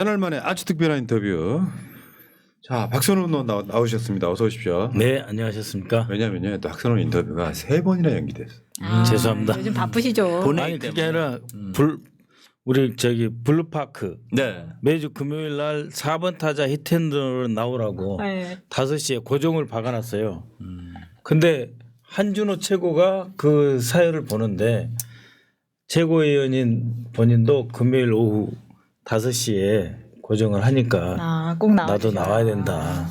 한날 만에 아주 특별한 인터뷰. 자, 박선원 의원 나오셨습니다. 어서 오십시오. 네, 안녕하셨습니까? 왜냐면요, 또 박선원 인터뷰가 3번이나 연기됐어요. 죄송합니다. 요즘 바쁘시죠. 아니 그게 아니라 우리 저기 블루파크 네. 매주 금요일 날 4번 타자 히트앤런으로 나오라고 네. 5시에 고정을 박아놨어요. 근데 한준호 최고가 그 사연을 보는데 최고위원인 본인도 금요일 오후 5시에 고정을 하니까 꼭 나와. 나도 나와야 된다.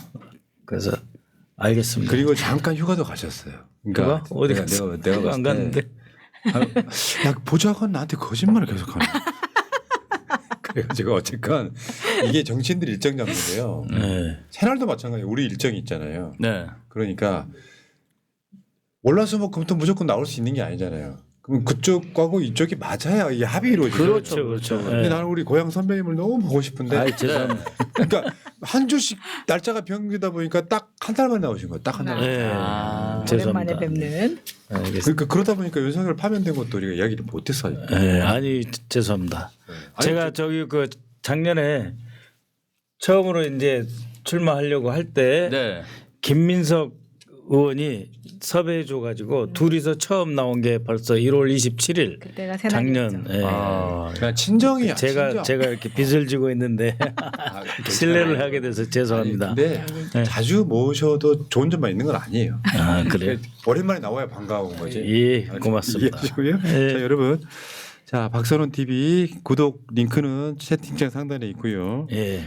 그래서 알겠습니다. 그리고 잠깐 휴가도 가셨어요. 그러니까 그거? 어디 갔어? 내가 안 봤을 때 갔는데. 야, 보좌관 나한테 거짓말을 계속하네. 그래가지고 어쨌건 이게 정치인들 일정 잡는데요. 네. 새날도 마찬가지예요. 우리 일정이 있잖아요. 네. 그러니까 월화수목금토 무조건 나올 수 있는 게 아니잖아요. 그럼 그쪽하고 이쪽이 맞아야 이게 합이 이루어지죠. 그렇죠, 그렇죠. 근데 네. 나는 우리 고향 선배님을 너무 보고 싶은데. 아이, 죄송합니다. 그러니까 한 주씩 날짜가 변경되다 보니까 딱 한 달 만에 나오신 거예요. 딱 한 달 만에. 네. 오랜만에 죄송합니다. 뵙는. 알겠습니다. 그러니까 그러다 보니까 윤석열 파면된 것도 우리가 이야기를 못했어요. 네, 아니 죄송합니다. 아니, 제가 저기 그 작년에 처음으로 이제 출마하려고 할 때 네. 김민석 의원이 섭외해 줘 가지고 둘이서 처음 나온 게 벌써 1월 27일 그때가 작년. 새날이었죠. 예. 그냥 친정이야. 제가 이렇게 빚을 지고 있는데 신뢰를 하게 돼서 죄송합니다. 근데 네. 자주 모셔도 좋은 점만 있는 건 아니에요. 아 그래요? 오랜만에 나와야 반가운 거지. 예, 고맙습니다. 이해하시고요. 예. 자, 여러분. 자, 박선원 TV 구독 링크는 채팅창 상단에 있고요. 예,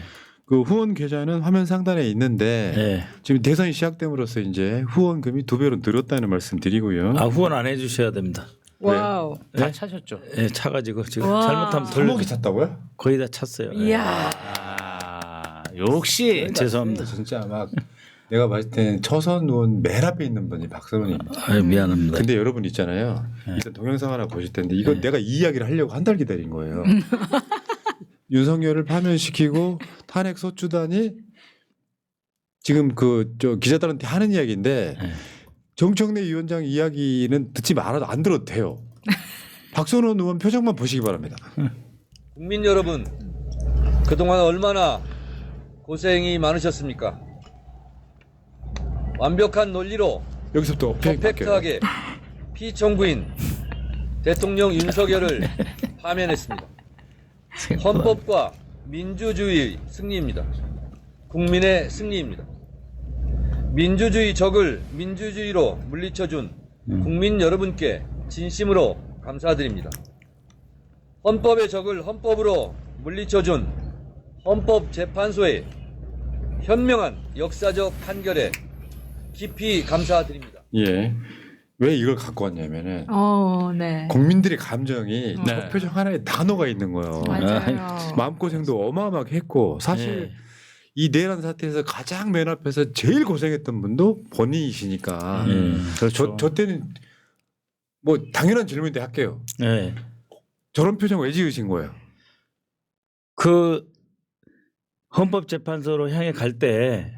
그 후원 계좌는 화면 상단에 있는데 예. 지금 대선이 시작됨으로써 이제 후원금이 2배로 늘었다는 말씀 드리고요. 아 후원 안 해주셔야 됩니다. 와우. 다 차셨죠? 예, 차가지고 지금 와. 잘못하면 손목이 찼다고요? 거의 다 찼어요. 예. 이야. 아, 역시 죄송합니다. 진짜 막 내가 봤을 때는 처선 의원 맨 앞에 있는 분이 박선원입니다. 아, 미안합니다. 근데 여러분 있잖아요. 일단 동영상 하나 보실 텐데 이거 내가 이 이야기를 하려고 한 달 기다린 거예요. 윤석열을 파면시키고 탄핵 소추단이 지금 그 저 기자들한테 하는 이야기인데 네. 정청래 위원장 이야기는 듣지 말아도 안 들어도 돼요. 박선원 의원 표정만 보시기 바랍니다. 국민 여러분, 그동안 얼마나 고생이 많으셨습니까? 완벽한 논리로 여기서부터 퍼펙트하게 피청구인 대통령 윤석열을 파면했습니다. 헌법과 민주주의 승리입니다. 국민의 승리입니다. 민주주의 적을 민주주의로 물리쳐준 국민 여러분께 진심으로 감사드립니다. 헌법의 적을 헌법으로 물리쳐준 헌법재판소의 현명한 역사적 판결에 깊이 감사드립니다. 예. 왜 이걸 갖고 왔냐면은 네. 국민들의 감정이 네. 첫 표정 하나에 단어가 있는 거예요. 맞아요. 마음고생도 어마어마하게 했고 사실 네. 이 내란 사태에서 가장 맨 앞에서 제일 고생했던 분도 본인이시니까 그렇죠. 저 때는 뭐 당연한 질문인데 할게요. 네. 저런 표정 왜 지으신 거예요? 그 헌법재판소로 향해 갈 때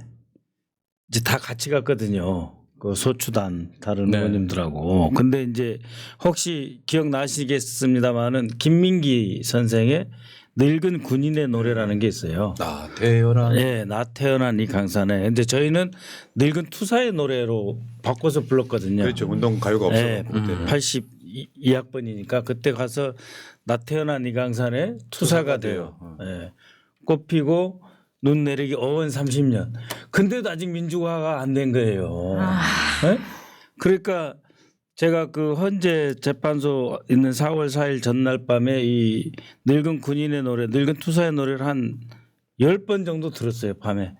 이제 다 같이 갔거든요. 그 소추단 다른 네. 의원님들하고. 근데 이제 혹시 기억나시겠습니다마는 김민기 선생의 늙은 군인의 노래라는 게 있어요. 나 태어난 네, 나 태어난 이 강산에. 근데 저희는 늙은 투사의 노래로 바꿔서 불렀거든요. 그렇죠. 운동 가요가 없어 네, 그때는. 82학번이니까 그때 가서 나 태어난 이 강산에 투사가 돼요. 돼요. 네. 꽃피고 눈 내리기 어원 30년. 근데도 아직 민주화가 안 된 거예요. 네? 그러니까 제가 그 헌재 재판소 있는 4월 4일 전날 밤에 이 늙은 군인의 노래, 늙은 투사의 노래를 한 10번 정도 들었어요, 밤에.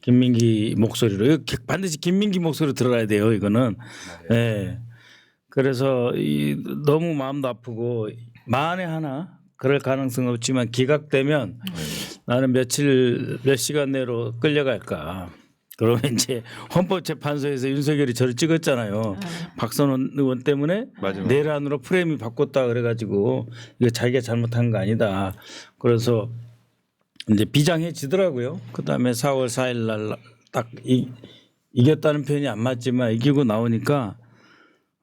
김민기 목소리로. 이거 반드시 김민기 목소리로 들어야 돼요, 이거는. 예. 그래서 너무 마음도 아프고 만에 하나 그럴 가능성은 없지만 기각되면 나는 몇 시간 내로 끌려갈까. 그러면 이제 헌법재판소에서 윤석열이 저를 찍었잖아요. 박선원 의원 때문에 맞아요. 내란으로 프레임이 바꿨다 그래가지고 이거 자기가 잘못한 거 아니다. 그래서 이제 비장해지더라고요. 그다음에 4월 4일 날 딱 이겼다는 표현이 안 맞지만 이기고 나오니까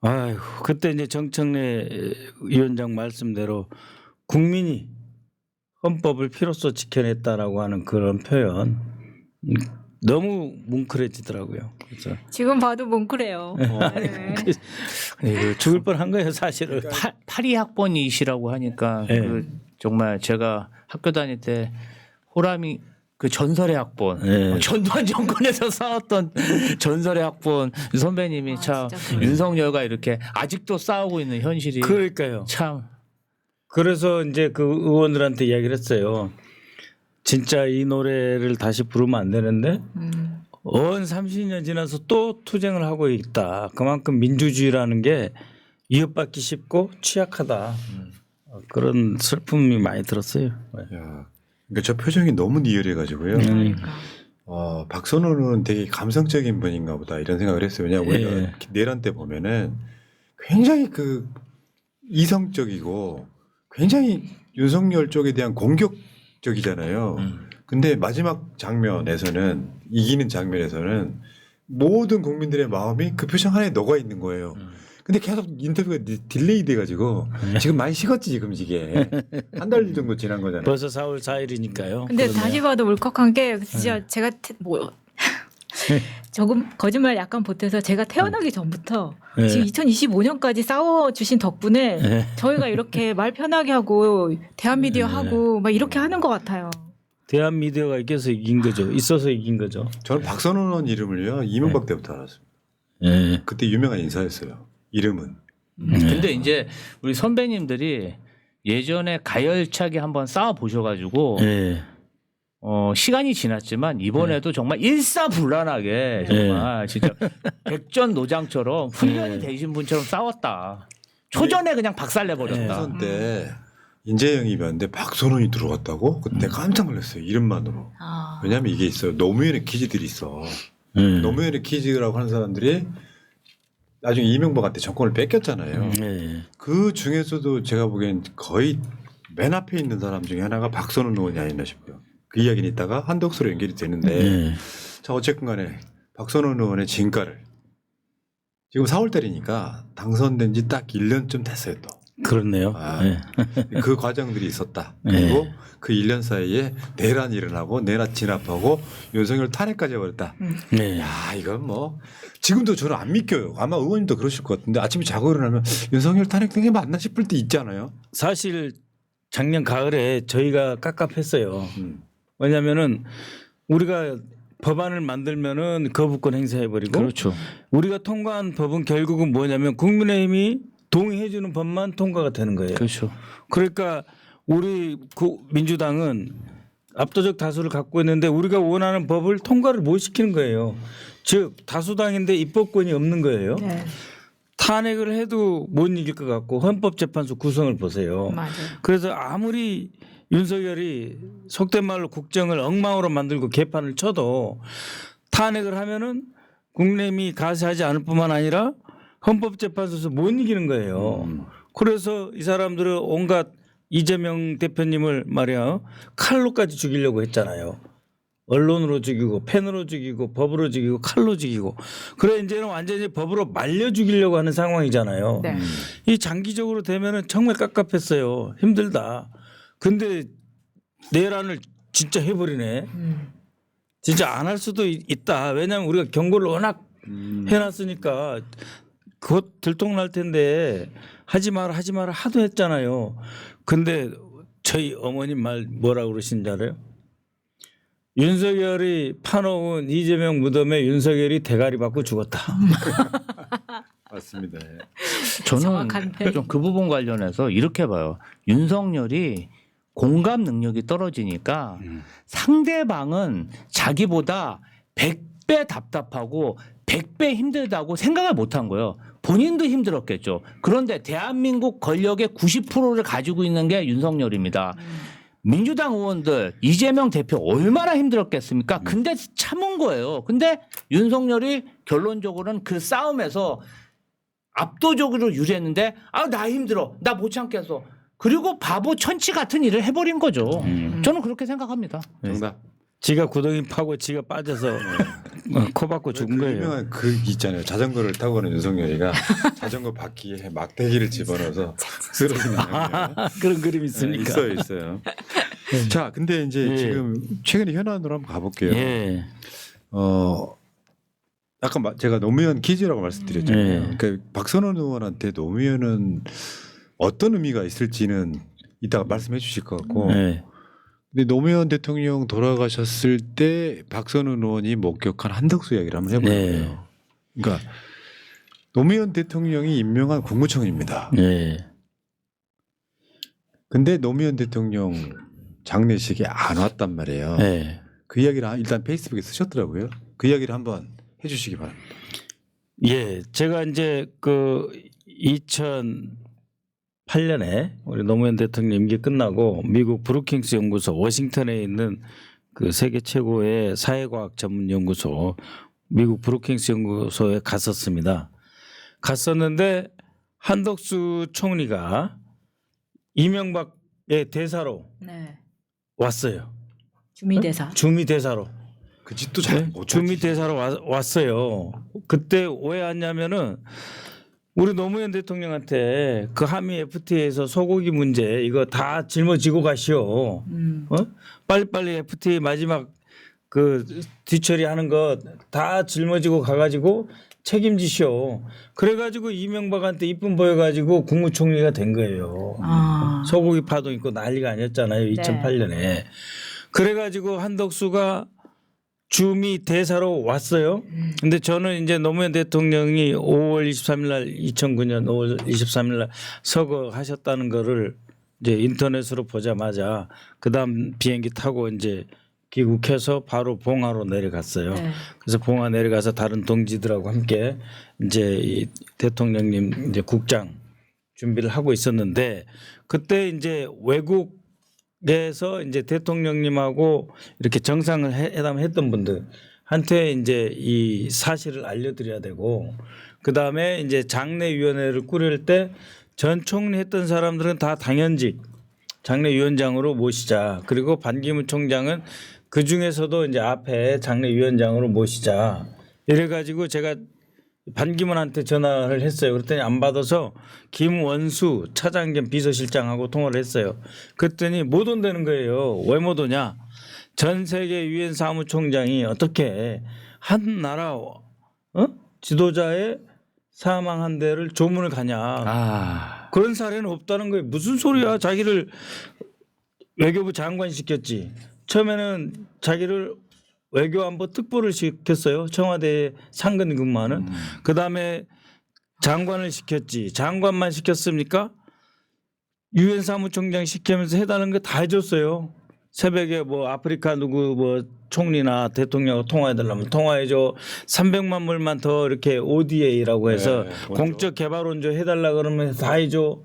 아휴 그때 이제 정청래 위원장 말씀대로 국민이 헌법을 피로써 지켜냈다라고 하는 그런 표현 너무 뭉클해지더라고요. 그래서 지금 봐도 뭉클해요. 네. 네, 죽을 뻔한 거예요, 사실은. 파리 학번이시라고 하니까 네. 그 정말 제가 학교 다닐 때 호람이 그 전설의 학번 네. 전두환 정권에서 싸웠던 전설의 학번 선배님이 참 진짜 그래요. 윤석열과 이렇게 아직도 싸우고 있는 현실이 그러니까요. 참 그래서 이제 그 의원들한테 이야기를 했어요. 진짜 이 노래를 다시 부르면 안 되는데 언 30년 지나서 또 투쟁을 하고 있다. 그만큼 민주주의라는 게 위협받기 쉽고 취약하다. 그런 슬픔이 많이 들었어요. 야, 그러니까 저 표정이 너무 리얼해가지고요. 그러니까. 박선호는 되게 감성적인 분인가 보다 이런 생각을 했어요. 왜냐하면 우리가 예. 내란 때 보면은 굉장히 그 이성적이고 굉장히 윤석열 쪽에 대한 공격적이잖아요. 근데 마지막 장면에서는 이기는 장면에서는 모든 국민들의 마음이 그 표정 하나에 녹아 있는 거예요. 근데 계속 인터뷰가 딜레이 돼가지고 지금 많이 식었지 지금 이게 한 달 정도 지난 거잖아요. 벌써 4월 4일이니까요. 근데 다시 봐도 울컥한 게 진짜 제가 조금 거짓말 약간 보태서 제가 태어나기 전부터 네. 지금 2025년까지 싸워주신 덕분에 네. 저희가 이렇게 말 편하게 하고 대한미디어 네. 하고 막 이렇게 하는 것 같아요. 대한 미디어가 이겨서 이긴 거죠. 있어서 이긴 거죠. 저는 박선호는 이름을요 이명박 때부터 알았어요. 예. 그때 유명한 인사였어요. 이름은. 근데 이제 우리 선배님들이 예전에 가열차게 한번 싸워 보셔가지고 예. 시간이 지났지만 이번에도 정말 일사불란하게 정말 진짜 백전노장처럼 훈련이 되신 분처럼 싸웠다. 초전에 그냥 박살내버렸다. 총선 때 인재영입이었는데 박선원이 들어갔다고? 그때 깜짝 놀랐어요. 이름만으로. 아. 왜냐하면 이게 있어요. 노무현의 퀴즈들이 있어. 예. 노무현의 퀴즈라고 하는 사람들이 나중에 이명박한테 정권을 뺏겼잖아요. 예. 그 중에서도 제가 보기엔 거의 맨 앞에 있는 사람 중에 하나가 박선원 의원이 아니나 싶어요. 그 이야기는 이따가 한덕수로 연결이 되는데 예. 자 어쨌든 간에 박선원 의원의 진가를 지금 4월달이니까 당선된 지 딱 1년쯤 됐어요 또. 그렇네요. 아. 예. 그 과정들이 있었다. 그리고 그 1년 사이에 내란이 일어나고 내란 진압하고 윤석열 탄핵까지 해버렸다. 예. 야 이건 뭐 지금도 저는 안 믿겨요. 아마 의원님도 그러실 것 같은데 아침에 자고 일어나면 윤석열 탄핵된 게 맞나 싶을 때 있잖아요. 사실 작년 가을에 저희가 깝깝했어요. 음. 왜냐하면은 우리가 법안을 만들면은 거부권 행사해버리고 그렇죠. 우리가 통과한 법은 결국은 뭐냐면 국민의힘이 동의해주는 법만 통과가 되는 거예요. 그렇죠. 그러니까 우리 민주당은 압도적 다수를 갖고 있는데 우리가 원하는 법을 통과를 못 시키는 거예요. 즉 다수당인데 입법권이 없는 거예요. 네, 탄핵을 해도 못 이길 것 같고 헌법재판소 구성을 보세요. 맞아요. 그래서 아무리 윤석열이 속된 말로 국정을 엉망으로 만들고 개판을 쳐도 탄핵을 하면은 국민의힘이 가세하지 않을 뿐만 아니라 헌법재판소에서 못 이기는 거예요. 그래서 이 사람들은 온갖 이재명 대표님을 말이야 칼로까지 죽이려고 했잖아요. 언론으로 죽이고 펜으로 죽이고 법으로 죽이고 칼로 죽이고 그래 이제는 완전히 법으로 말려 죽이려고 하는 상황이잖아요. 네. 이 장기적으로 되면은 정말 깝깝했어요. 힘들다. 근데 내란을 진짜 해버리네. 진짜 안 할 수도 있다. 왜냐하면 우리가 경고를 워낙 해놨으니까 곧 들통날 텐데 하지 마라 하도 했잖아요. 근데 저희 어머님 말 뭐라고 그러신 줄 알아요? 윤석열이 파놓은 이재명 무덤에 윤석열이 대가리 받고 죽었다. 맞습니다. 저는 정확한 표현. 좀 그 부분 관련해서 이렇게 봐요. 윤석열이 공감 능력이 떨어지니까 상대방은 자기보다 100배 답답하고 100배 힘들다고 생각을 못한 거예요. 본인도 힘들었겠죠. 그런데 대한민국 권력의 90%를 가지고 있는 게 윤석열입니다. 민주당 의원들 이재명 대표 얼마나 힘들었겠습니까? 근데 참은 거예요. 근데 윤석열이 결론적으로는 그 싸움에서 압도적으로 유리했는데 나 힘들어. 나 못 참겠어. 그리고 바보 천치 같은 일을 해버린 거죠. 저는 그렇게 생각합니다. 정답. 지가 구덩이 파고 지가 빠져서 코 박고 죽은 그 거예요. 유명한 그 있잖아요. 자전거를 타고 가는 윤석열이가 자전거 바퀴에 막대기를 집어넣어서 쓰러지는 장면. 그런 그림 네, 있습니까? 있어요. 자, 근데 이제 예. 지금 최근에 현안으로 한번 가볼게요. 예. 아까 제가 노무현 퀴즈라고 말씀드렸잖아요. 예. 그러니까 박선원 의원한테 노무현은 어떤 의미가 있을지는 이따가 말씀해 주실 것 같고. 예. 근데 노무현 대통령 돌아가셨을 때 박선원 의원이 목격한 한덕수 이야기를 한번 해볼게요. 네. 그러니까 노무현 대통령이 임명한 국무총리입니다. 예. 근데 노무현 대통령 장례식에 안 왔단 말이에요. 예. 그 이야기를 일단 페이스북에 쓰셨더라고요. 그 이야기를 한번 해주시기 바랍니다. 예, 제가 이제 그 2008년에 우리 노무현 대통령 임기 끝나고 미국 브루킹스 연구소 워싱턴에 있는 그 세계 최고의 사회과학 전문 연구소 미국 브루킹스 연구소에 갔었습니다. 갔었는데 한덕수 총리가 이명박의 대사로 네. 왔어요. 주미대사. 주미 대사로. 그 짓도 잘 못. 주미 대사로 왔어요. 그때 왜 왔냐면은 우리 노무현 대통령한테 그 한미 FTA에서 소고기 문제 이거 다 짊어지고 가시오. 빨리빨리 FTA 마지막 그 뒤처리하는 거 다 짊어지고 가가지고 책임지시오. 그래가지고 이명박한테 이쁨 보여가지고 국무총리가 된 거예요. 아. 소고기 파동 있고 난리가 아니었잖아요. 2008년에. 그래가지고 한덕수가 주미 대사로 왔어요. 근데 저는 이제 노무현 대통령이 5월 23일 날 2009년 5월 23일 날 서거하셨다는 거를 이제 인터넷으로 보자마자 그다음 비행기 타고 이제 귀국해서 바로 봉화로 내려갔어요. 네. 그래서 봉화 내려가서 다른 동지들하고 함께 이제 이 대통령님 이제 국장 준비를 하고 있었는데 그때 이제 외국에서 이제 대통령님하고 이렇게 정상을 회담했던 분들한테 이제 이 사실을 알려드려야 되고 그 다음에 이제 장례위원회를 꾸릴 때 전 총리 했던 사람들은 다 당연직 장례위원장으로 모시자. 그리고 반기문 총장은 그 중에서도 이제 앞에 장례위원장으로 모시자. 이래가지고 제가 반기문한테 전화를 했어요. 그랬더니 안 받아서 김원수 차장 겸 비서실장하고 통화를 했어요. 그랬더니 못 온다는 거예요. 왜 못 오냐? 전 세계 유엔 사무총장이 어떻게 한 나라 지도자의 사망한 데를 조문을 가냐? 아, 그런 사례는 없다는 거예요. 무슨 소리야? 자기를 외교부 장관 시켰지. 처음에는 자기를 외교안보 특보를 시켰어요. 청와대에 상근 근무하는. 그다음에 장관을 시켰지. 장관만 시켰습니까? 유엔 사무총장 시키면서 해달라는 거 다 해줬어요. 새벽에 뭐 아프리카 누구 뭐 총리나 대통령하고 통화해달라면 통화해줘. 300만 불만 더 이렇게 ODA라고 해서 공적 개발원조 해달라 그러면 다 해줘.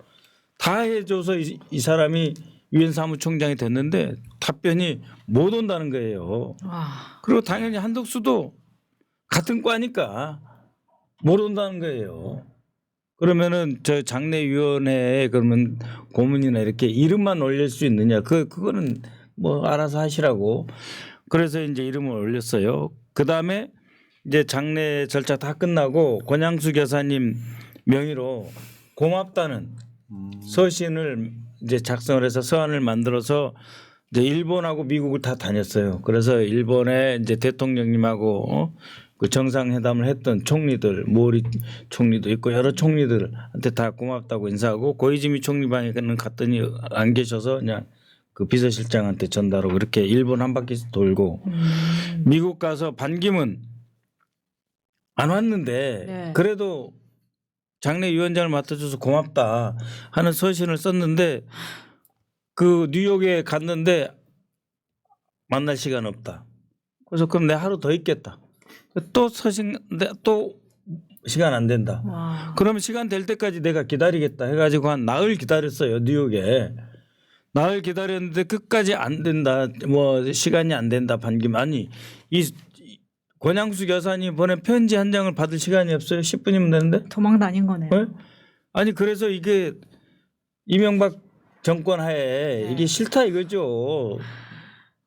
다 해줘서 이 사람이 유엔 사무총장이 됐는데 답변이 못 온다는 거예요. 와. 그리고 당연히 한덕수도 같은 과니까 못 온다는 거예요. 그러면은 저 장례위원회에 그러면 고문이나 이렇게 이름만 올릴 수 있느냐? 그거는 뭐 알아서 하시라고. 그래서 이제 이름을 올렸어요. 그 다음에 이제 장례 절차 다 끝나고 권양수 여사님 명의로 고맙다는 서신을 이제 작성을 해서 서한을 만들어서 이제 일본하고 미국을 다 다녔어요. 그래서 일본에 이제 대통령님하고 그 정상회담을 했던 총리들, 모리 총리도 있고 여러 총리들한테 다 고맙다고 인사하고 고이즈미 총리방에는 갔더니 안 계셔서 그냥 그 비서실장한테 전달하고 그렇게 일본 한 바퀴 돌고 미국 가서 반기문 안 왔는데 네. 그래도 장례위원장을 맡아줘서 고맙다 하는 서신을 썼는데 그 뉴욕에 갔는데 만날 시간 없다. 그래서 그럼 내가 하루 더 있겠다. 또 서신 또 시간 안 된다. 와. 그러면 시간 될 때까지 내가 기다리겠다 해가지고 한 나흘 기다렸어요. 뉴욕에. 나흘 기다렸는데 끝까지 안 된다. 뭐 시간이 안 된다. 반기문. 아니 이 권양숙 여사님 보낸 편지 한 장을 받을 시간이 없어요. 10분이면 되는데. 도망 다닌 거네요. 네? 아니 그래서 이게 이명박 정권 하에 이게 싫다 이거죠.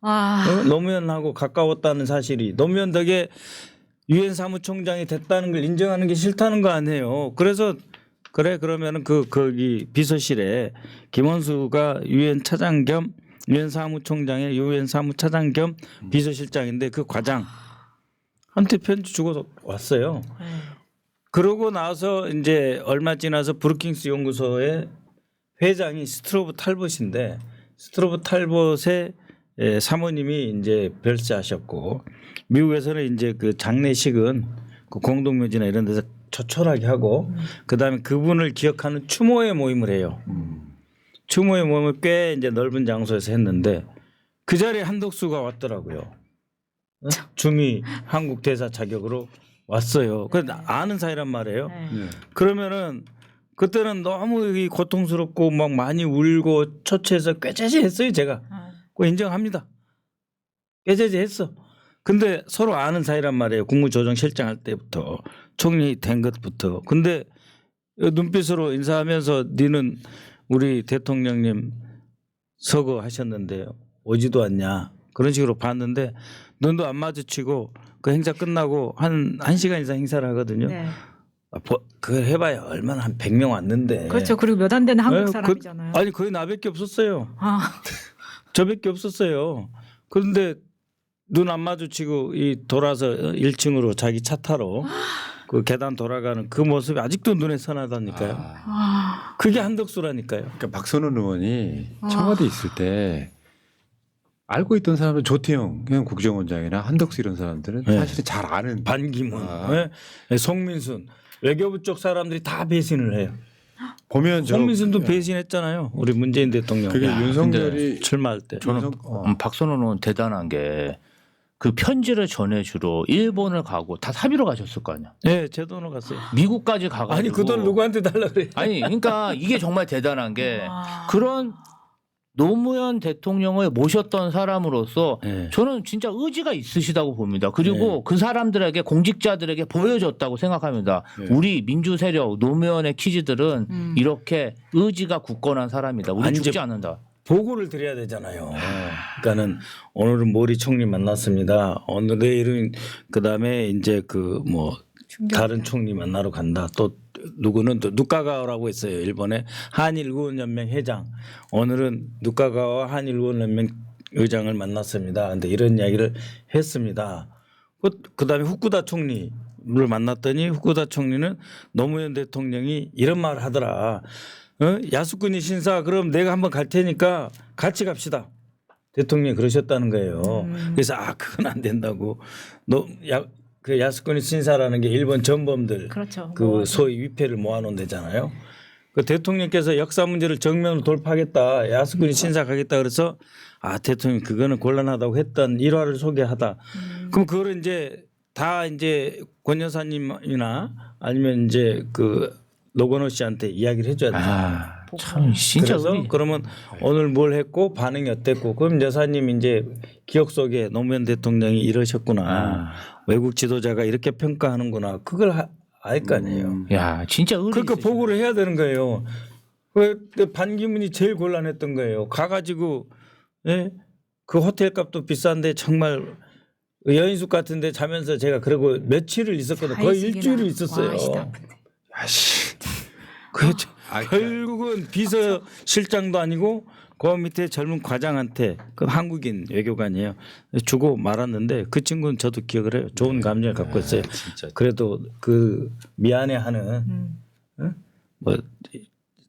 와. 노무현하고 가까웠다는 사실이 노무현 덕에 유엔 사무총장이 됐다는 걸 인정하는 게 싫다는 거 아니에요. 그래서 그래 그러면은 거기 비서실에 김원수가 유엔 차장 겸 유엔 사무총장의 유엔 사무차장 겸 비서실장인데 그 과장한테 편지 주고 왔어요. 네. 그러고 나서 이제 얼마 지나서 브루킹스 연구소의 회장이 스트로브 탈봇인데 스트로브 탈봇의 사모님이 이제 별세하셨고 미국에서는 이제 그 장례식은 그 공동묘지나 이런 데서 초촐하게 하고 그다음에 그분을 기억하는 추모의 모임을 해요. 추모의 모임을 꽤 이제 넓은 장소에서 했는데 그 자리에 한덕수가 왔더라고요. 어? 주미 한국 대사 자격으로 왔어요. 그 아는 사이란 말이에요. 네. 네. 그러면은 그때는 너무 이 고통스럽고 막 많이 울고 처치해서 꾀죄죄했어요. 제가 아, 그거 인정합니다. 꾀죄죄했어. 근데 서로 아는 사이란 말이에요. 국무조정실장 할 때부터 총리 된 것부터. 근데 눈빛으로 인사하면서 니는 우리 대통령님 서거 하셨는데 오지도 않냐 그런 식으로 봤는데 눈도 안 마주치고 그 행사 끝나고 한 1시간 이상 행사를 하거든요. 네. 그거 해봐야 얼마나 한 100명 왔는데. 그렇죠. 그리고 몇 안 되는 한국 네, 사람이잖아요. 아니 거의 나밖에 없었어요. 아, 저밖에 없었어요. 그런데 눈 안 마주치고 이 돌아서 1층으로 자기 차 타러 그 계단 돌아가는 그 모습이 아직도 눈에 선하다니까요. 아, 그게 한덕수라니까요. 그러니까 박선원 의원이 아. 청와대 있을 때 알고 있던 사람은 조태영 그냥 국정원장이나 한덕수 이런 사람들은 네. 사실은 잘 아는 반기문, 아. 네? 송민순 외교부 쪽 사람들이 다 배신을 해요. 보면 저 송민순도 배신했잖아요. 우리 문재인 대통령. 그게 야, 윤석열이 출마할 때. 저는 박선원 의원 대단한 게 그 편지를 전해주러 일본을 가고 다 사비로 가셨을 거 아니야. 네, 제 돈으로 갔어요. 미국까지 가가지고. 아니 그 돈 누구한테 달라 그래? 아니 그러니까 이게 정말 대단한 게 와. 그런 노무현 대통령을 모셨던 사람으로서 네. 저는 진짜 의지가 있으시다고 봅니다. 그리고 네. 그 사람들에게 공직자들에게 보여줬다고 생각합니다. 네. 우리 민주 세력 노무현의 키즈들은 이렇게 의지가 굳건한 사람이다. 우리 아니, 죽지 이제 않는다. 보고를 드려야 되잖아요. 그러니까는 오늘은 모리 총리 만났습니다. 오늘 내일은 그다음에 이제 그 뭐 다른 총리 만나러 간다. 또 누구는 또 누카가와라고 했어요. 일본의 한일 의원연맹 회장. 오늘은 누카가와 한일 의원연맹 의장을 만났습니다. 근데 이런 이야기를 했습니다. 그다음에 후쿠다 총리를 만났더니 후쿠다 총리는 노무현 대통령이 이런 말을 하더라. 야스쿠니 신사 그럼 내가 한번 갈 테니까 같이 갑시다. 대통령이 그러셨다는 거예요. 그래서 그건 안 된다고. 그 야스쿠니 신사라는 게 일본 전범들 그렇죠. 그 뭐, 소위 위패를 모아놓은 데잖아요. 그 대통령께서 역사 문제를 정면으로 돌파하겠다. 야스쿠니 신사 가겠다 그래서 대통령 그거는 곤란하다고 했던 일화를 소개하다. 그럼 그거를 이제 다 이제 권 여사님이나 아니면 이제 그 노건호 씨한테 이야기를 해줘야 되잖아요. 참 진짜 그래서 우리 그러면 오늘 뭘 했고 반응이 어땠고 그럼 여사님 이제 기억 속에 노무현 대통령이 이러셨구나. 외국 지도자가 이렇게 평가하는구나. 그걸 알 거 아니에요. 야 진짜 의리 그러니까 있으시다. 보고를 해야 되는 거예요. 왜 반기문이 제일 곤란했던 거예요. 가가지고 예? 그 호텔 값도 비싼데 정말 여인숙 같은데 자면서 제가 그러고 며칠을 있었거든요. 거의 일주일을 있었어요. 아씨. 그렇죠. 결국은 비서실장도 아니고 그 밑에 젊은 과장한테 그 한국인 외교관이에요. 주고 말았는데 그 친구는 저도 기억을 해요. 좋은 감정을 갖고 있어요. 진짜. 그래도 그 미안해하는 뭐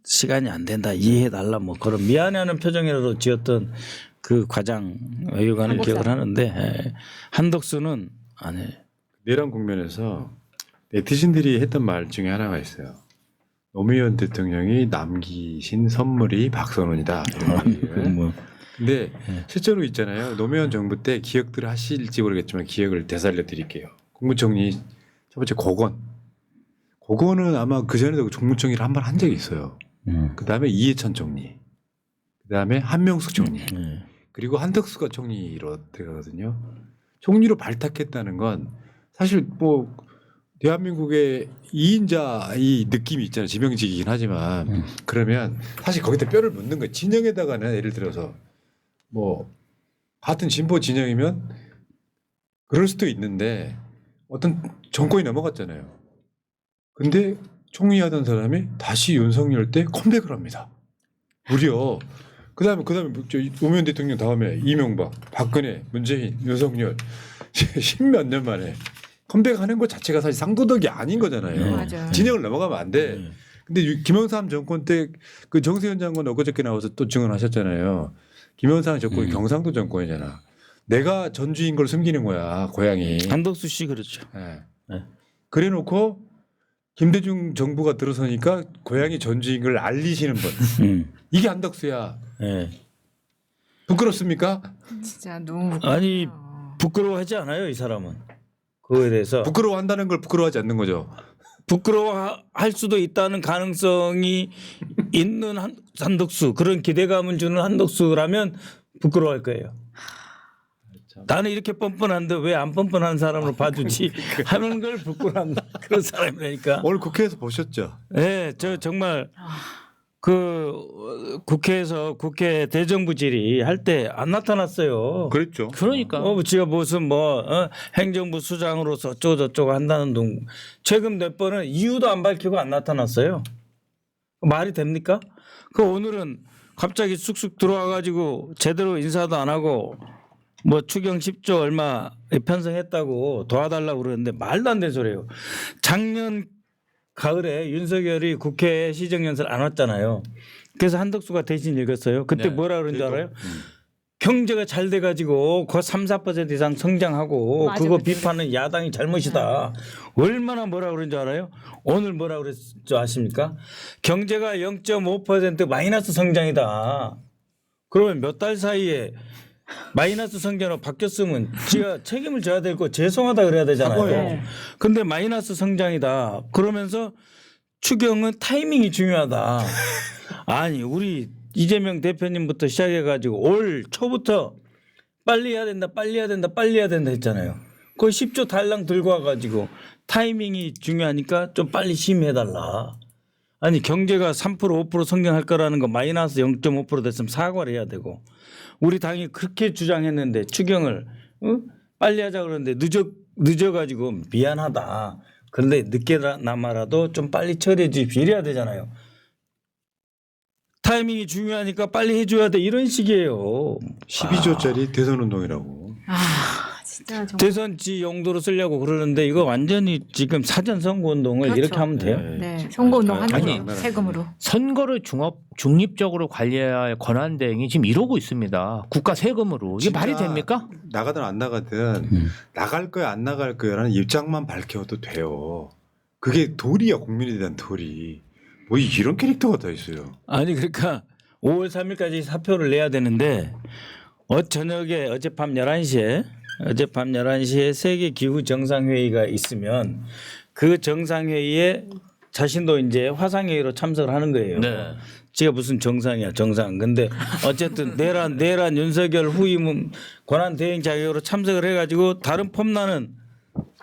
시간이 안 된다 이해해달라 뭐 그런 미안해하는 표정이라도 지었던 그 과장 외교관을 한국 기억을 사람. 하는데 한덕수는 안 해. 내란 국면에서 네티즌들이 했던 말 중에 하나가 있어요. 노무현 대통령이 남기신 선물이 박선원이다. 이런 얘기를. 뭐 근데 실제로 있잖아요. 노무현 정부 때 기억들을 하실지 모르겠지만 기억을 되살려 드릴게요. 국무총리 첫 번째 고건은 아마 그 전에도 국무총리를 한 번 한 적이 있어요. 그 다음에 이해찬 총리, 그 다음에 한명숙 총리, 그리고 한덕수가 총리로 들어가거든요. 총리로 발탁했다는 건 사실 뭐 대한민국의 2인자의 느낌이 있잖아요. 지명직이긴 하지만 그러면 사실 거기다 뼈를 묻는 거예요. 진영에다가는 예를 들어서 뭐 같은 진보 진영이면 그럴 수도 있는데 어떤 정권이 넘어갔잖아요. 근데 총리하던 사람이 다시 윤석열 때 컴백을 합니다. 무려 그다음에 노무현 대통령 다음에 이명박, 박근혜, 문재인, 윤석열 10몇 년 만에 컴백하는 것 자체가 사실 상도덕이 아닌 거잖아요. 맞아요. 진영을 넘어가면 안 돼. 근데 김영삼 정권 때 그 정세현 장관 엊그저께 나와서 또 증언하셨잖아요. 김영삼 정권이 경상도 정권이잖아. 내가 전주인 걸 숨기는 거야, 고향이. 한덕수 씨 그렇죠. 예. 네. 그래놓고 김대중 정부가 들어서니까 고향이 전주인 걸 알리시는 분. 이게 한덕수야. 네. 부끄럽습니까? 진짜 너무 아니 부끄러워하지 않아요 이 사람은. 그거에 대해서 부끄러워한다는 걸 부끄러워하지 않는 거죠. 부끄러워할 수도 있다는 가능성이 있는 한덕수 그런 기대감을 주는 한덕수라면 부끄러워할 거예요. 나는 이렇게 뻔뻔한데 왜 안 뻔뻔한 사람으로 봐주지 하는 걸 부끄러워한다 그런 사람이니까. 오늘 국회에서 보셨죠? 네, 저 정말 그 국회에서 국회 대정부 질의 할 때 안 나타났어요. 그랬죠. 그러니까 지가 무슨 행정부 수장으로서 어쩌고 저쩌고 한다는 둥 최근 몇 번은 이유도 안 밝히고 안 나타났어요. 말이 됩니까? 그 오늘은 갑자기 쑥쑥 들어와 가지고 제대로 인사도 안 하고 뭐 추경 10조 얼마 편성했다고 도와달라고 그러는데 말도 안 되는 소리예요. 작년 가을에 윤석열이 국회에 시정연설 안 왔잖아요. 그래서 한덕수가 대신 읽었어요. 그때 네. 뭐라 그런지 알아요? 경제가 잘 돼가지고 그 3, 4% 이상 성장하고 맞아, 그거 맞아. 비판은 야당이 잘못이다. 얼마나 뭐라 그런지 알아요? 오늘 뭐라 그랬죠 아십니까? 경제가 0.5% 마이너스 성장이다. 그러면 몇 달 사이에 마이너스 성장으로 바뀌었으면 지가 책임을 져야 될 거 죄송하다 그래야 되잖아요. 네. 근데 마이너스 성장이다. 그러면서 추경은 타이밍이 중요하다. 아니 우리 이재명 대표님부터 시작해가지고 올 초부터 빨리 해야 된다 빨리 해야 된다 빨리 해야 된다 했잖아요. 거의 10조 달랑 들고 와가지고 타이밍이 중요하니까 좀 빨리 심의해달라. 아니 경제가 3% 5% 성장할 거라는 거 마이너스 0.5% 됐으면 사과를 해야 되고 우리 당이 그렇게 주장했는데 추경을 빨리 하자 그러는데 늦어가지고 미안하다. 그런데 늦게나마라도 좀 빨리 처리해 주십시오. 이래야 되잖아요. 타이밍이 중요하니까 빨리 해줘야 돼. 이런 식이에요. 12조짜리 대선운동이라고. 진짜 정말 대선지 용도로 쓰려고 그러는데 이거 완전히 지금 사전 선거운동을 그렇죠. 이렇게 하면 돼요. 네, 선거운동 하는 아니, 거죠. 세금으로. 선거를 중립적으로 관리해야 할 권한 대행이 지금 이러고 있습니다. 국가 세금으로. 이게 진짜 말이 됩니까? 나가든 안 나가든 나갈 거야 안 나갈 거야라는 입장만 밝혀도 돼요. 그게 도리야, 국민에 대한 도리. 뭐 이런 캐릭터가 다 있어요. 아니 그러니까 5월 3일까지 사표를 내야 되는데 저녁에 어젯밤 11시에 세계 기후 정상회의가 있으면 그 정상회의에 자신도 이제 화상회의로 참석을 하는 거예요. 네. 지가 무슨 정상이야 정상. 근데 어쨌든 내란 윤석열 후임 권한 대행 자격으로 참석을 해가지고 다른 폼나는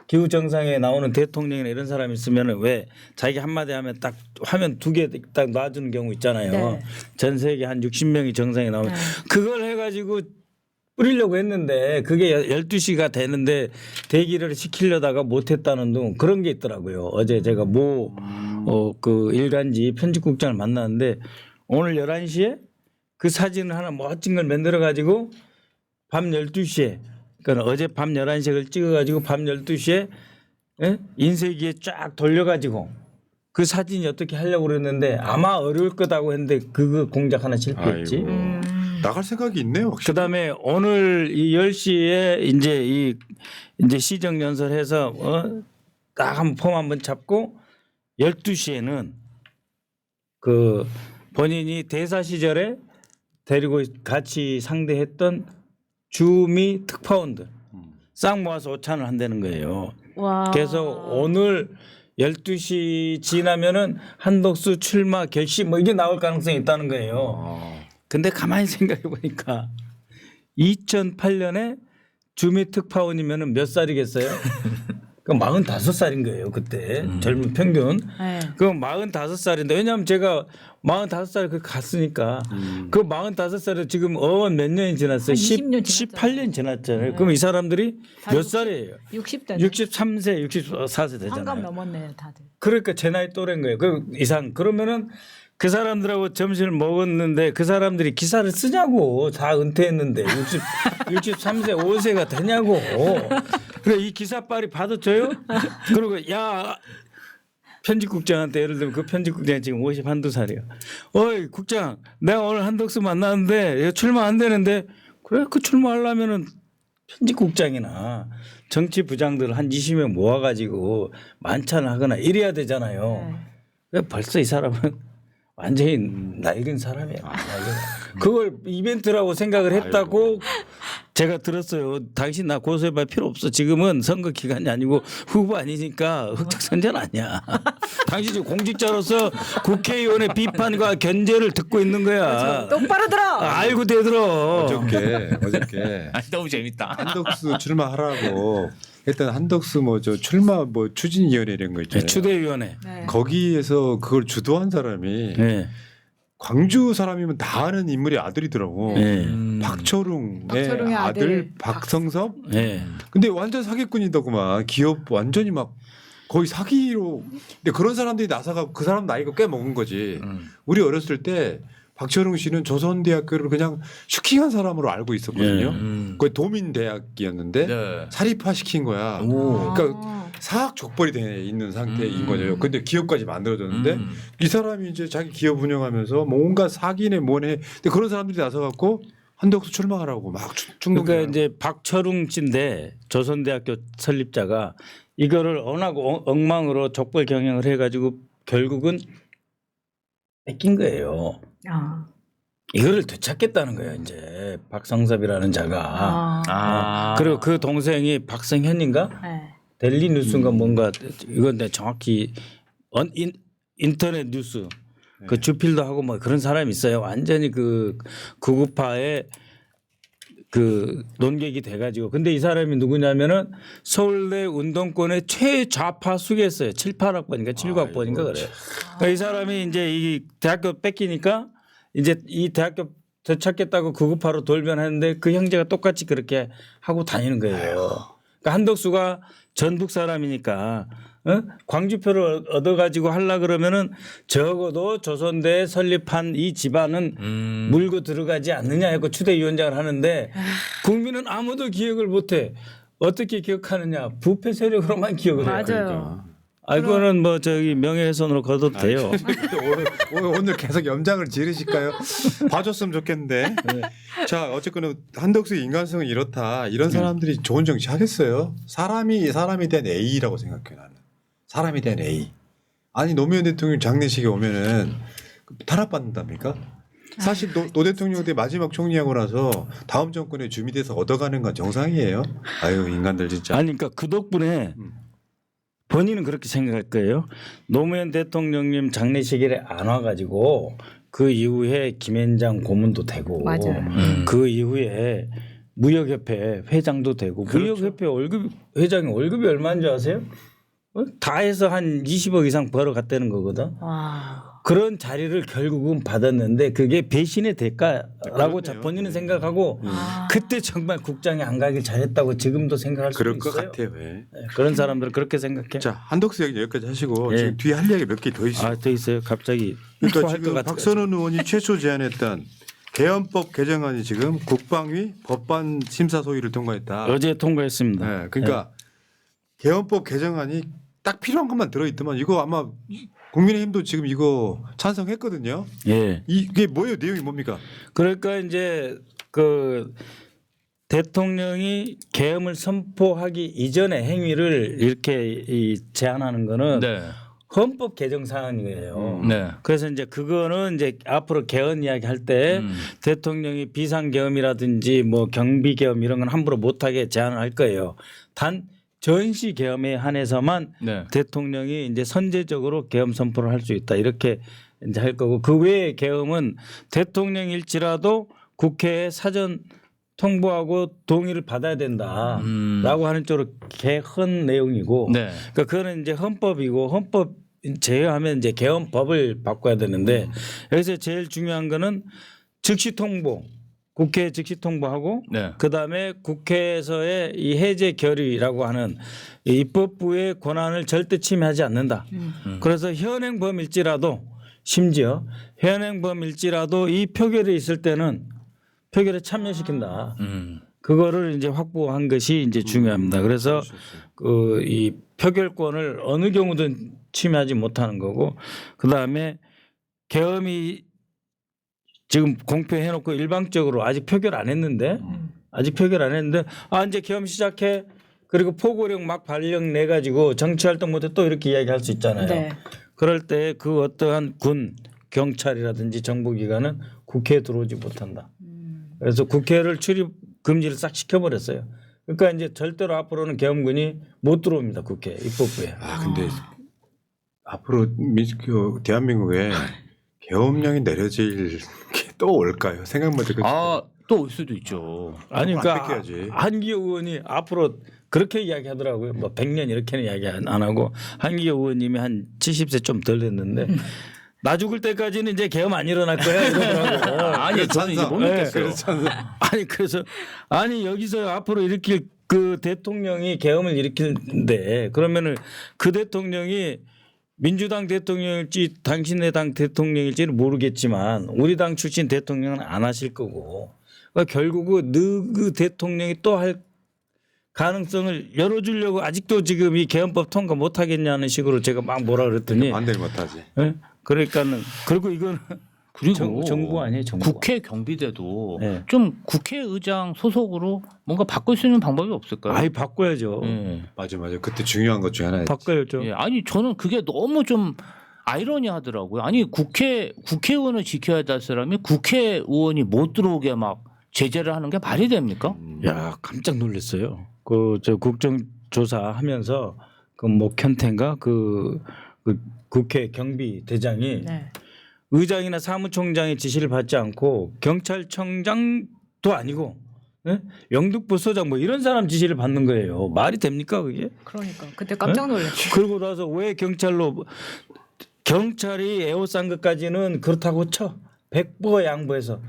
기후 정상에 나오는 대통령이나 이런 사람이 있으면 왜 자기 한마디 하면 딱 화면 2개 딱 놔주는 경우 있잖아요. 네. 전 세계 한 60명이 정상에 나오면 네. 그걸 해가지고 뿌리려고 했는데 그게 12시가 되는데 대기를 시키려다가 못했다는 등 그런 게 있더라고요. 어제 제가 그 일간지 편집국장을 만났는데 오늘 11시에 그 사진을 하나 멋진 걸 만들어 가지고 밤 12시에 그러니까 어제 밤 11시에 그걸 찍어 가지고 밤 12시에 인쇄기에 쫙 돌려 가지고 그 사진이 어떻게 하려고 그랬는데 아마 어려울 거다고 했는데 그거 공작 하나 실패했지. 아이고. 나갈 생각이 있네요. 확실히. 그다음에 오늘 이 10시에 이제 시정 연설해서 딱 한 폼 한번 잡고 12시에는 그 본인이 대사 시절에 데리고 같이 상대했던 주미 특파원들 싹 모아서 오찬을 한다는 거예요. 와. 그래서 오늘 12시 지나면은 한덕수 출마 결심 뭐 이게 나올 가능성이 있다는 거예요. 근데 가만히 생각해 보니까 2008년에 주미 특파원이면은 몇 살이겠어요? 그 45살인 거예요 그때 젊은 평균. 네. 그럼 45살인데 왜냐하면 제가 45살에 그 갔으니까 그 45살에 지금 어원 몇 년이 지났어요? 한 20년 지났잖아요. 18년 지났잖아요. 그럼 이 사람들이 다 몇 60 살이에요? 60대 63세, 64세 한갑 되잖아요. 넘었네 다들. 그러니까 제 나이 또래인 거예요. 그 이상 그러면은 그 사람들하고 점심을 먹었는데 그 사람들이 기사를 쓰냐고. 다 은퇴했는데 63세 5세가 되냐고. 그래 이 기사빨이 받아줘요? 그리고 야 편집국장한테 예를 들면 그 편집국장이 지금 51~52살이야. 어이 국장 내가 오늘 한덕수 만났는데 출마 안 되는데 그래 그 출마하려면은 편집국장이나 정치부장들 한 20명 모아가지고 만찬을 하거나 이래야 되잖아요. 왜 벌써 이 사람은 완전히 낡은 사람이에요. 그걸 이벤트라고 생각을 했다고 제가 들었어요. 당신 나 고소해볼 필요 없어. 지금은 선거 기간이 아니고 후보 아니니까 흑적선전 아니야. 당신 지금 공직자로서 국회의원의 비판과 견제를 듣고 있는 거야. 똑바로 들어. 알고 대들어. 어저께 아니 너무 재밌다. 한덕수 출마하라고 일단 한덕수 뭐 저 출마 뭐 추진위원회 이런 거 있잖아요. 추대위원회. 네. 거기에서 그걸 주도한 사람이 네. 광주 사람이면 다 아는 인물이 아들이더라고. 네. 박철웅의 박철웅의 아들 아들 박성섭. 네. 근데 완전 사기꾼이더구만. 기업 완전히 막 거의 사기로. 근데 그런 사람들이 나서가 그 사람 나이가 꽤 먹은 거지. 우리 어렸을 때 박철웅 씨는 조선대학교를 그냥 슈킹한 사람으로 알고 있었거든요. 거의 도민대학이었는데 네. 사립화 시킨 거야. 오. 그러니까 사학 족벌이 돼 있는 상태인 거죠. 근데 기업까지 만들어졌는데 이 사람이 이제 자기 기업 운영하면서 뭔가 사기네 뭐네. 근데 그런 사람들이 나서갖고 한덕수 출마하라고 막 충동. 그러니까 이제 박철웅 씨인데 조선대학교 설립자가 이거를 워낙 엉망으로 족벌 경영을 해가지고 결국은 뺏긴 거예요. 이거를 되찾겠다는 거예요. 이제 박성섭이라는 자가. 그리고 그 동생이 박성현인가? 네. 델리 뉴스인가 뭔가 이건 내 정확히 인터넷 뉴스 그 주필도 하고 뭐 그런 사람이 있어요. 완전히 그 극우파의 그 논객이 돼가지고 근데 이 사람이 누구냐면은 서울대 운동권의 최좌파 수ges어요. 7, 8학번인가 7, 9학번인가 그래요. 그러니까 이 사람이 이제 이 대학교 뺏기니까 이제 이 대학교 되찾겠다고 극우파로 돌변하는데 그 형제가 똑같이 그렇게 하고 다니는 거예요. 그러니까 한덕수가 전북 사람이니까 광주표를 얻어가지고 하려 그러면은 적어도 조선대 설립한 이 집안은 물고 들어가지 않느냐 했고 추대위원장을 하는데 국민은 아무도 기억을 못해. 어떻게 기억하느냐? 부패 세력으로만 기억을 해요. 맞아요. 이거는 뭐 저기 명예훼손으로 거둬도 돼요. 오늘 계속 염장을 지르실까요? 봐줬으면 좋겠는데. 자 어쨌거나 한덕수의 인간성은 이렇다. 이런 사람들이 좋은 정치 하겠어요? 사람에 대한 A라고 생각해 나는. 사람에 대한 A. 아니 노무현 대통령 장례식에 오면은 탄압받는답니까? 사실 노 대통령 때 마지막 총리하고 나서 다음 정권에 주미돼서 얻어가는 건 정상이에요. 아유 인간들 진짜. 아니 그러니까 그 덕분에 본인은 그렇게 생각할 거예요. 노무현 대통령님 장례식에 안 와가지고 그 이후에 김앤장 고문도 되고 맞아요. 그 이후에 무역협회 회장도 되고 무역협회 회장이 월급이 얼마인 줄 아세요? 다 해서 한 20억 이상 벌어갔다는 거거든. 그런 자리를 결국은 받았는데 그게 배신의 대가라고 본인은 생각하고 그때 정말 국장에 안 가길 잘했다고 지금도 생각할 수 그럴 있어요. 것 같아요. 왜? 네, 그런 사람들은 그렇게 생각해. 자 한덕수 얘기 여기까지 하시고 예. 지금 뒤에 할 이야기 몇 개 더 있어요. 돼 있어요. 갑자기 그러니까 토할 것 지금 같아가지고. 박선원 의원이 최초 제안했던 개헌법 개정안이 지금 국방위 법관 심사 소위를 통과했다. 어제 통과했습니다. 네, 그러니까 개헌법 개정안이 딱 필요한 것만 들어있더만 이거 아마 국민의힘도 지금 이거 찬성했거든요. 예. 이게 뭐예요? 내용이 뭡니까? 그러니까 이제 그 대통령이 계엄을 선포하기 이전의 행위를 이렇게 제안하는 거는 네. 헌법 개정 사안이에요. 네. 그래서 이제 그거는 이제 앞으로 개헌 이야기 할 때 대통령이 비상계엄이라든지 뭐 경비계엄 이런 건 함부로 못하게 제안을 할 거예요. 단 전시 계엄에 한해서만 네. 대통령이 이제 선제적으로 계엄 선포를 할 수 있다 이렇게 이제 할 거고 그 외의 계엄은 대통령일지라도 국회에 사전 통보하고 동의를 받아야 된다라고 하는 쪽으로 개헌 내용이고 네. 그러니까 그거는 이제 헌법이고 헌법 제외하면 이제 개헌법을 바꿔야 되는데 여기서 제일 중요한 거는 즉시 통보. 국회에 즉시 통보하고 네. 그다음에 국회에서의 이 해제 결의라고 하는 입법부의 권한을 절대 침해하지 않는다. 그래서 현행범일지라도 심지어 현행범일지라도 이 표결에 있을 때는 표결에 참여시킨다. 그거를 이제 확보한 것이 이제 중요합니다. 그래서 그 이 표결권을 어느 경우든 침해하지 못하는 거고, 그 다음에 계엄이 지금 공표해놓고 일방적으로 아직 표결 안 했는데, 이제 계엄 시작해. 그리고 포고령 막 발령 내 가지고 정치활동 못해 또 이렇게 이야기할 수 있잖아요. 네. 그럴 때 그 어떠한 군, 경찰이라든지 정보기관은 국회에 들어오지 못한다. 그래서 국회를 출입 금지를 싹 시켜버렸어요. 그러니까 이제 절대로 앞으로는 계엄군이 못 들어옵니다. 국회 입법부에. 아 근데 앞으로 대한민국에 계엄령이 내려질 게 또 올까요? 생각만 해도 또 올 수도 있죠. 아니 안 그러니까 뺏겨야지. 한기호 의원이 앞으로 그렇게 이야기하더라고요. 뭐 100년 이렇게는 이야기 안 하고, 한기호 의원님이 한 70세 좀 덜 됐는데 나 죽을 때까지는 이제 계엄 안 일어날 거야 이러더라고요. 아니 저는 이제 못 믿겠어요. 그래서 여기서 앞으로 일으킬 그 대통령이 계엄을 일으키는데, 그러면은 그 대통령이 민주당 대통령일지 당신네 당 대통령일지는 모르겠지만 우리 당 출신 대통령은 안 하실 거고, 그러니까 결국은 그 대통령이 또 할 가능성을 열어주려고 아직도 지금 이 계엄법 통과 못 하겠냐는 식으로 제가 막 뭐라 그랬더니 반대를 못하지. 예? 그러니까는 그리고 이건 그리고 정부 아니에요, 정부. 국회 경비대도 네. 좀 국회의장 소속으로 뭔가 바꿀 수 있는 방법이 없을까요? 아이 바꿔야죠. 예. 맞아. 그때 중요한 것 중에 하나였지. 바꿔야죠. 예. 아니 저는 그게 너무 좀 아이러니하더라고요. 아니 국회의원을 지켜야 될 사람이 국회의원이 못 들어오게 막 제재를 하는 게 말이 됩니까? 야 깜짝 놀랐어요. 그 저 국정조사 하면서 그 뭐 현태인가 그 국회 경비 대장이 네. 의장이나 사무총장의 지시를 받지 않고 경찰청장도 아니고, 예? 영등포소장 뭐 이런 사람 지시를 받는 거예요. 말이 됩니까 그게? 그러니까 그때 깜짝 놀랐죠. 그러고 나서 왜 경찰이 에워싼 것까지는 그렇다고 쳐. 100% 양보해서.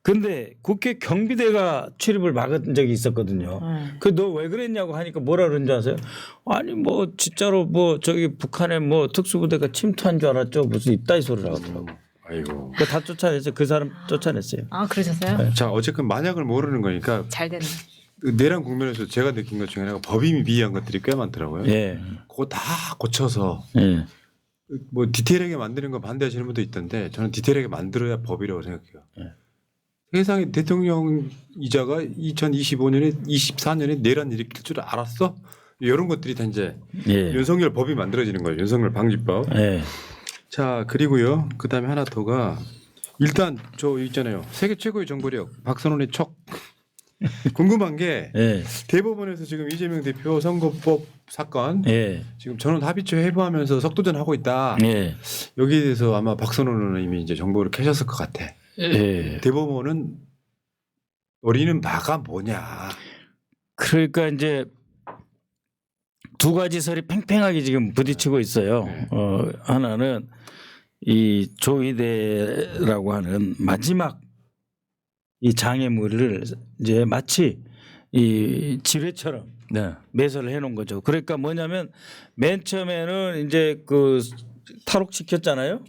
근데 국회 경비대가 출입을 막은 적이 있었거든요. 그 너 왜 그랬냐고 하니까 뭐라 그런 줄 아세요? 아니 뭐 진짜로 뭐 저기 북한에 뭐 특수부대가 침투한 줄 알았죠. 무슨 이따위 소리를 하더라고. 아이고. 그 다 쫓아냈어요. 그 사람 쫓아냈어요. 아 그러셨어요? 자 어쨌든 만약을 모르는 거니까 잘 됐네. 내란 국면에서 제가 느낀 것 중에 하나가 법이 미비한 것들이 꽤 많더라고요. 예. 그거 다 고쳐서 예. 뭐 디테일하게 만드는 거 반대하시는 분도 있던데 저는 디테일하게 만들어야 법이라고 생각해요. 세상에 대통령이자가 2025년에 24년에 내란 일으킬 줄 알았어? 이런 것들이 다 이제 예. 윤석열 법이 만들어지는 거예요. 윤석열 방지법. 예. 자 그리고요. 그다음에 하나 더가 일단 저 있잖아요. 세계 최고의 정보력 박선원의 척. 궁금한 게 예. 대법원에서 지금 이재명 대표 선거법 사건 예. 지금 전원 합의체 회부하면서 석도전 하고 있다. 예. 여기에 대해서 아마 박선원 의원님이 이제 정보를 캐셨을 것 같아. 예. 대법원은 노리는 바가 뭐냐. 그러니까 이제 두 가지 설이 팽팽하게 지금 부딪히고 있어요. 하나는 이 조이대라고 하는 마지막 이 장애물을 이제 마치 이 지뢰처럼 네. 매설을 해놓은 거죠. 그러니까 뭐냐면 맨 처음에는 이제 그 탈옥시켰잖아요.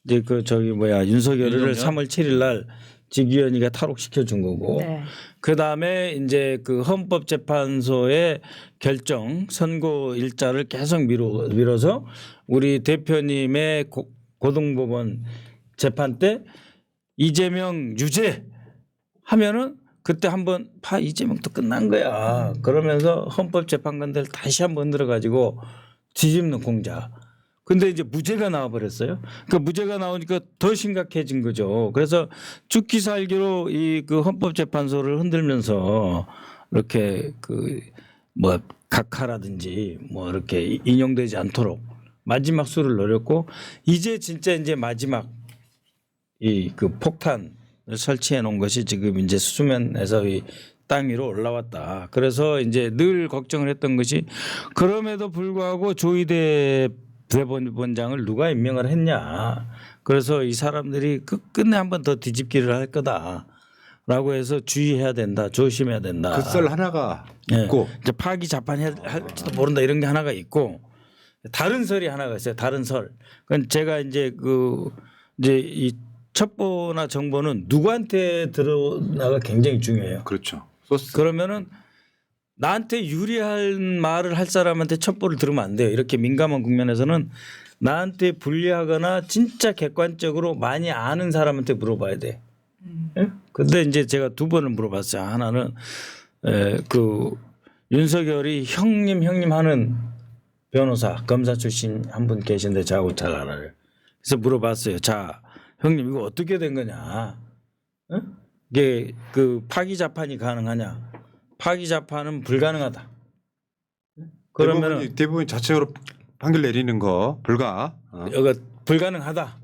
이제 그 저기 뭐야 윤석열을 3월 7일 날 직위원회가 탈옥시켜 준 거고. 네. 그 다음에 이제 그 헌법재판소의 결정 선고 일자를 계속 미뤄서 우리 대표님의 고등법원 재판 때 이재명 유죄 하면은 그때 한번 이재명 또 끝난 거야. 그러면서 헌법재판관들 다시 한번 들어가지고 뒤집는 공작. 근데 이제 무죄가 나와버렸어요. 그러니까 무죄가 나오니까 더 심각해진 거죠. 그래서 죽기 살기로 이 그 헌법재판소를 흔들면서 이렇게 그 뭐 각하라든지 뭐 이렇게 인용되지 않도록 마지막 수를 노렸고 이제 진짜 이제 마지막 이 그 폭탄을 설치해 놓은 것이 지금 이제 수면에서 이 땅 위로 올라왔다. 그래서 이제 늘 걱정을 했던 것이 그럼에도 불구하고 조이대 대법원장을 누가 임명을 했냐. 그래서 이 사람들이 끝내 한 번 더 뒤집기를 할 거다라고 해서 주의해야 된다. 조심해야 된다. 그 썰 하나가 예. 있고 이제 파기 자판할지도 모른다 이런 게 하나가 있고 다른 설이 하나가 있어요. 다른 설. 그건 제가 이제 이 첩보나 정보는 누구한테 들어나가 굉장히 중요해요. 그렇죠. 소스. 그러면은 나한테 유리한 말을 할 사람한테 첩보를 들으면 안 돼요. 이렇게 민감한 국면에서는 나한테 불리하거나 진짜 객관적으로 많이 아는 사람한테 물어봐야 돼. 예? 근데 이제 제가 두 번을 물어봤어요. 하나는 그 윤석열이 형님 하는 변호사 검사 출신 한 분 계신데 저하고 잘 알아요. 그래서 물어봤어요. 자, 형님 이거 어떻게 된 거냐? 어? 이게 그 파기 자판이 가능하냐? 파기 자판은 불가능하다. 그러면 대부분 자체적으로 판결 내리는 거 불가. 여기 불가능하다.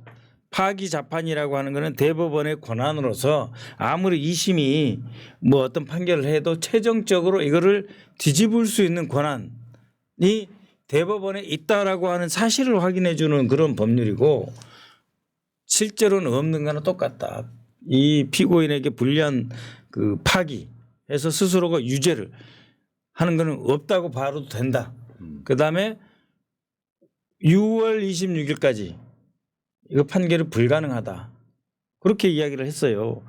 파기 자판이라고 하는 거는 대법원의 권한으로서 아무리 2심이 뭐 어떤 판결을 해도 최종적으로 이거를 뒤집을 수 있는 권한이 대법원에 있다라고 하는 사실을 확인해 주는 그런 법률이고 실제로는 없는 거나 똑같다. 이 피고인에게 불리한 그 파기해서 스스로가 유죄를 하는 거는 없다고 봐도 된다. 그다음에 6월 26일까지 이거 판결이 불가능하다. 그렇게 이야기를 했어요.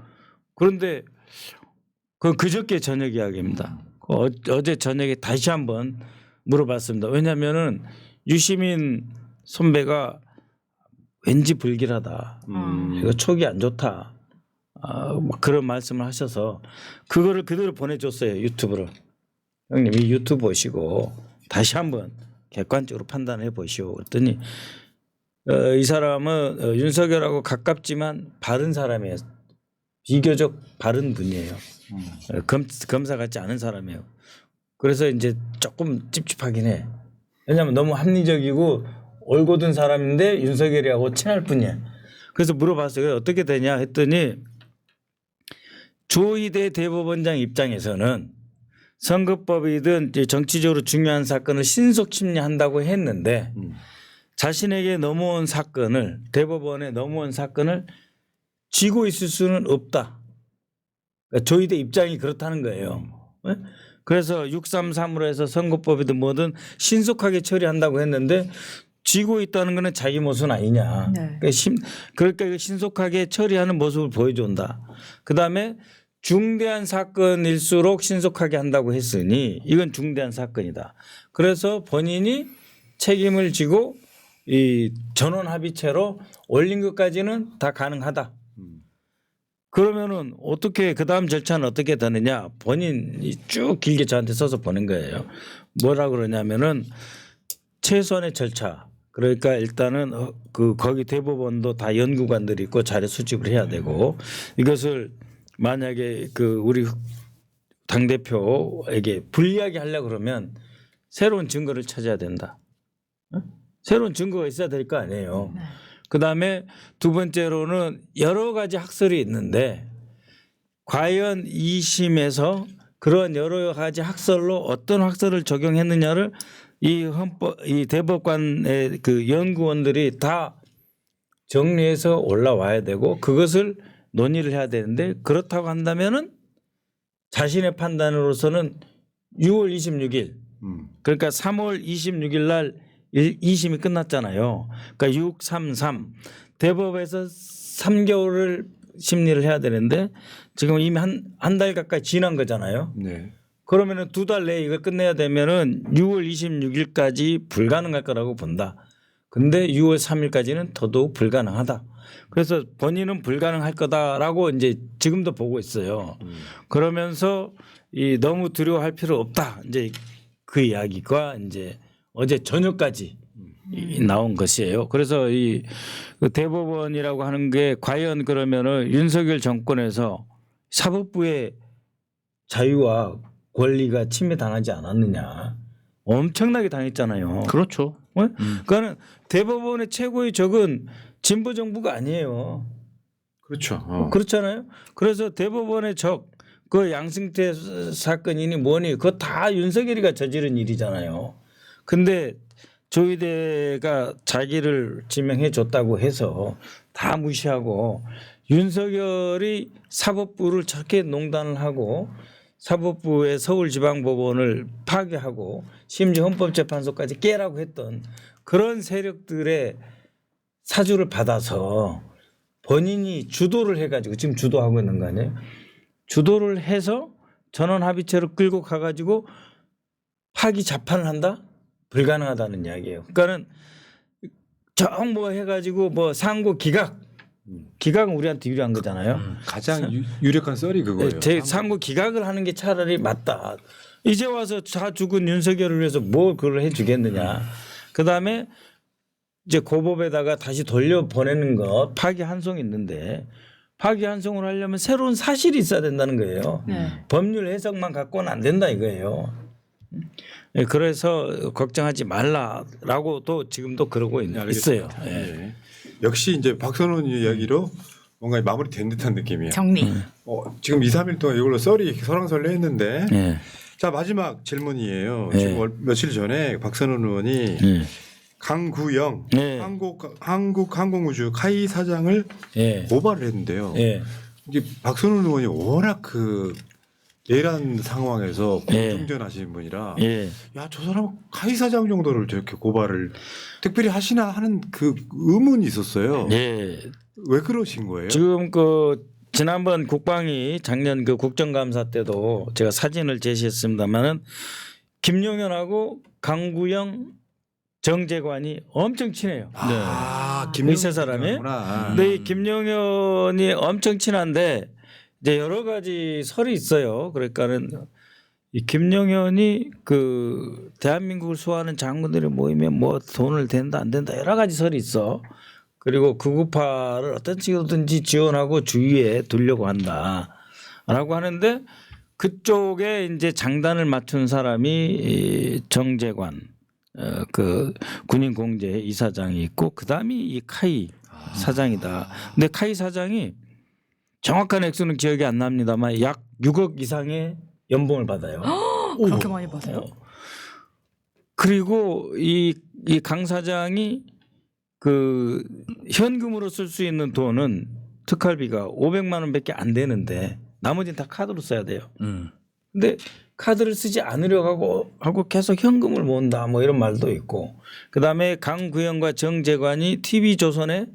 그런데 그저께 저녁 이야기입니다. 어제 저녁에 다시 한번 물어봤습니다. 왜냐하면은 유시민 선배가 왠지 불길하다. 이거 촉이 안 좋다. 그런 말씀을 하셔서 그거를 그대로 보내줬어요. 유튜브로. 형님 이 유튜브 보시고 다시 한번 객관적으로 판단해 보시오. 그랬더니 이 사람은 윤석열하고 가깝지만 바른 사람이에요. 비교적 바른 분이에요. 검사 같지 않은 사람이에요. 그래서 이제 조금 찝찝하긴 해. 왜냐하면 너무 합리적이고 올곧은 사람인데 윤석열이하고 친할 뿐이야. 그래서 물어봤어요. 어떻게 되냐 했더니 조희대 대법원장 입장에서는 선거법이든 정치적으로 중요한 사건을 신속 심리한다고 했는데 자신에게 넘어온 사건을 대법원에 넘어온 사건을 쥐고 있을 수는 없다. 그러니까 조희대 입장이 그렇다는 거예요. 네? 그래서 633으로 해서 선거법이든 뭐든 신속하게 처리한다고 했는데 쥐고 있다는 거는 자기 모습은 아니냐. 네. 그러니까 신속하게 처리하는 모습을 보여준다. 그다음에 중대한 사건일수록 신속하게 한다고 했으니 이건 중대한 사건이다. 그래서 본인이 책임을 지고 이 전원 합의체로 올린 것까지는 다 가능하다. 그러면은 어떻게 그다음 절차는 어떻게 되느냐? 본인이 쭉 길게 저한테 써서 보낸 거예요. 뭐라 그러냐면은 최소한의 절차. 그러니까 일단은 거기 대법원도 다 연구관들이 있고 자료 수집을 해야 되고 이것을 만약에 우리 당 대표에게 불리하게 하려고 그러면 새로운 증거를 찾아야 된다. 새로운 증거가 있어야 될 거 아니에요. 네. 그다음에 두 번째로는 여러 가지 학설이 있는데 과연 2심에서 그런 여러 가지 학설로 어떤 학설을 적용했느냐를 이 대법관의 그 연구원들이 다 정리해서 올라와야 되고 그것을 논의를 해야 되는데 그렇다고 한다면은 자신의 판단으로서는 6월 26일 그러니까 3월 26일 날 2심이 끝났잖아요. 그러니까 633 대법에서 3개월을 심리를 해야 되는데 지금 이미 한 달 가까이 지난 거잖아요. 네. 그러면은 2달 내에 이걸 끝내야 되면은 6월 26일까지 불가능할 거라고 본다. 근데 6월 3일까지는 더더욱 불가능하다. 그래서 본인은 불가능할 거다라고 이제 지금도 보고 있어요. 그러면서 너무 두려워할 필요 없다. 이제 그 이야기가 이제 어제 저녁까지 나온 것이에요. 그래서 그 대법원이라고 하는 게 과연 그러면은 윤석열 정권에서 사법부의 자유와 권리가 침해당하지 않았느냐. 엄청나게 당했잖아요. 그렇죠. 그러니까 대법원의 최고의 적은 진보 정부가 아니에요. 그렇죠. 그렇잖아요. 그래서 대법원의 적, 그 양승태 사건이니 뭐니 그거 다 윤석열이가 저지른 일이잖아요. 근데 조희대가 자기를 지명해 줬다고 해서 다 무시하고 윤석열이 사법부를 저렇게 농단을 하고 사법부의 서울지방법원을 파괴하고 심지어 헌법재판소까지 깨라고 했던 그런 세력들의 사주를 받아서 본인이 주도를 해가지고 지금 주도하고 있는 거 아니에요? 주도를 해서 전원합의체로 끌고 가가지고 파기 자판을 한다? 불가능하다는 이야기예요. 그러니까는 정뭐 해가지고 뭐 상고 기각은 우리한테 유리한 거잖아요. 가장 유력한 썰이 그거예요. 제 상고 기각을 하는 게 차라리 맞다. 이제 와서 다 죽은 윤석열을 위해서 뭐 그걸 해주겠느냐. 그다음에 이제 고법에다가 다시 돌려 보내는 것 파기환송이 있는데 파기환송을 하려면 새로운 사실이 있어야 된다는 거예요. 네. 법률 해석만 갖고는 안 된다 이거예요. 그래서 걱정하지 말라라고 또 지금도 그러고 있어요. 예. 예. 역시 이제 박선원 이야기로 뭔가 마무리된 듯한 느낌이에요. 정리. 지금 2, 3일 동안 이걸로 썰이 설왕설래했는데 예. 자 마지막 질문이에요. 예. 지금 며칠 전에 박선원 의원이 예. 강구영 예. 한국항공우주 카이 사장을 예. 고발을 했는데요. 예. 이게 박선원 의원이 워낙 그 예란 상황에서 예. 공정전하시는 분이라 예. 야 저 사람 카이 사장 정도를 저렇게 고발을 특별히 하시나 하는 그 의문이 있었어요. 예. 왜 그러신 거예요? 지금 그 지난번 국방위 작년 그 국정감사 때도 제가 사진을 제시했습니다만은 김용현하고 강구영 정재관이 엄청 친해요. 의사 사람이. 근데 이 김용현이 엄청 친한데 이제 여러 가지 설이 있어요. 그러니까는 이 김용현이 그 대한민국을 수호하는 장군들이 모이면 뭐 돈을 댄다 안 된다 여러 가지 설이 있어. 그리고 극우파를 어떤 식으로든지 지원하고 주위에 두려고 한다라고 하는데 그쪽에 이제 장단을 맞춘 사람이 이 정재관 그 군인공제 이사장이 있고 그다음이 이 카이 사장이다. 근데 카이 사장이 정확한 액수는 기억이 안 납니다만 약 6억 이상의 연봉을 받아요. 그렇게 많이 받아요? 그리고 이 강 사장이 그 현금으로 쓸 수 있는 돈은 특활비가 500만 원밖에 안 되는데 나머지는 다 카드로 써야 돼요. 근데 카드를 쓰지 않으려고 하고 계속 현금을 모은다 뭐 이런 말도 있고 그다음에 강구영과 정재관이 TV조선에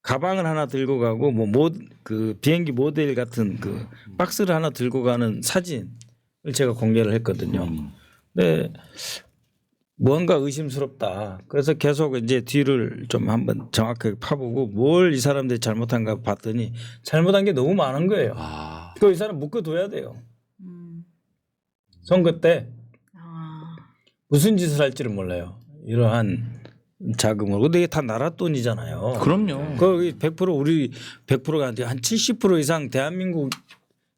가방을 하나 들고 가고 그 비행기 모델 같은 그 박스를 하나 들고 가는 사진을 제가 공개를 했거든요. 네. 뭔가 의심스럽다. 그래서 계속 이제 뒤를 좀 한번 정확하게 파보고 뭘 이 사람들이 잘못한가 봤더니 잘못한 게 너무 많은 거예요. 그 이 사람 묶어둬야 돼요. 선거 때 무슨 짓을 할지를 몰라요. 이러한 자금을. 근데 이게 다 나라 돈이잖아요. 그럼요. 거기 100% 우리 100%가 한 70% 이상 대한민국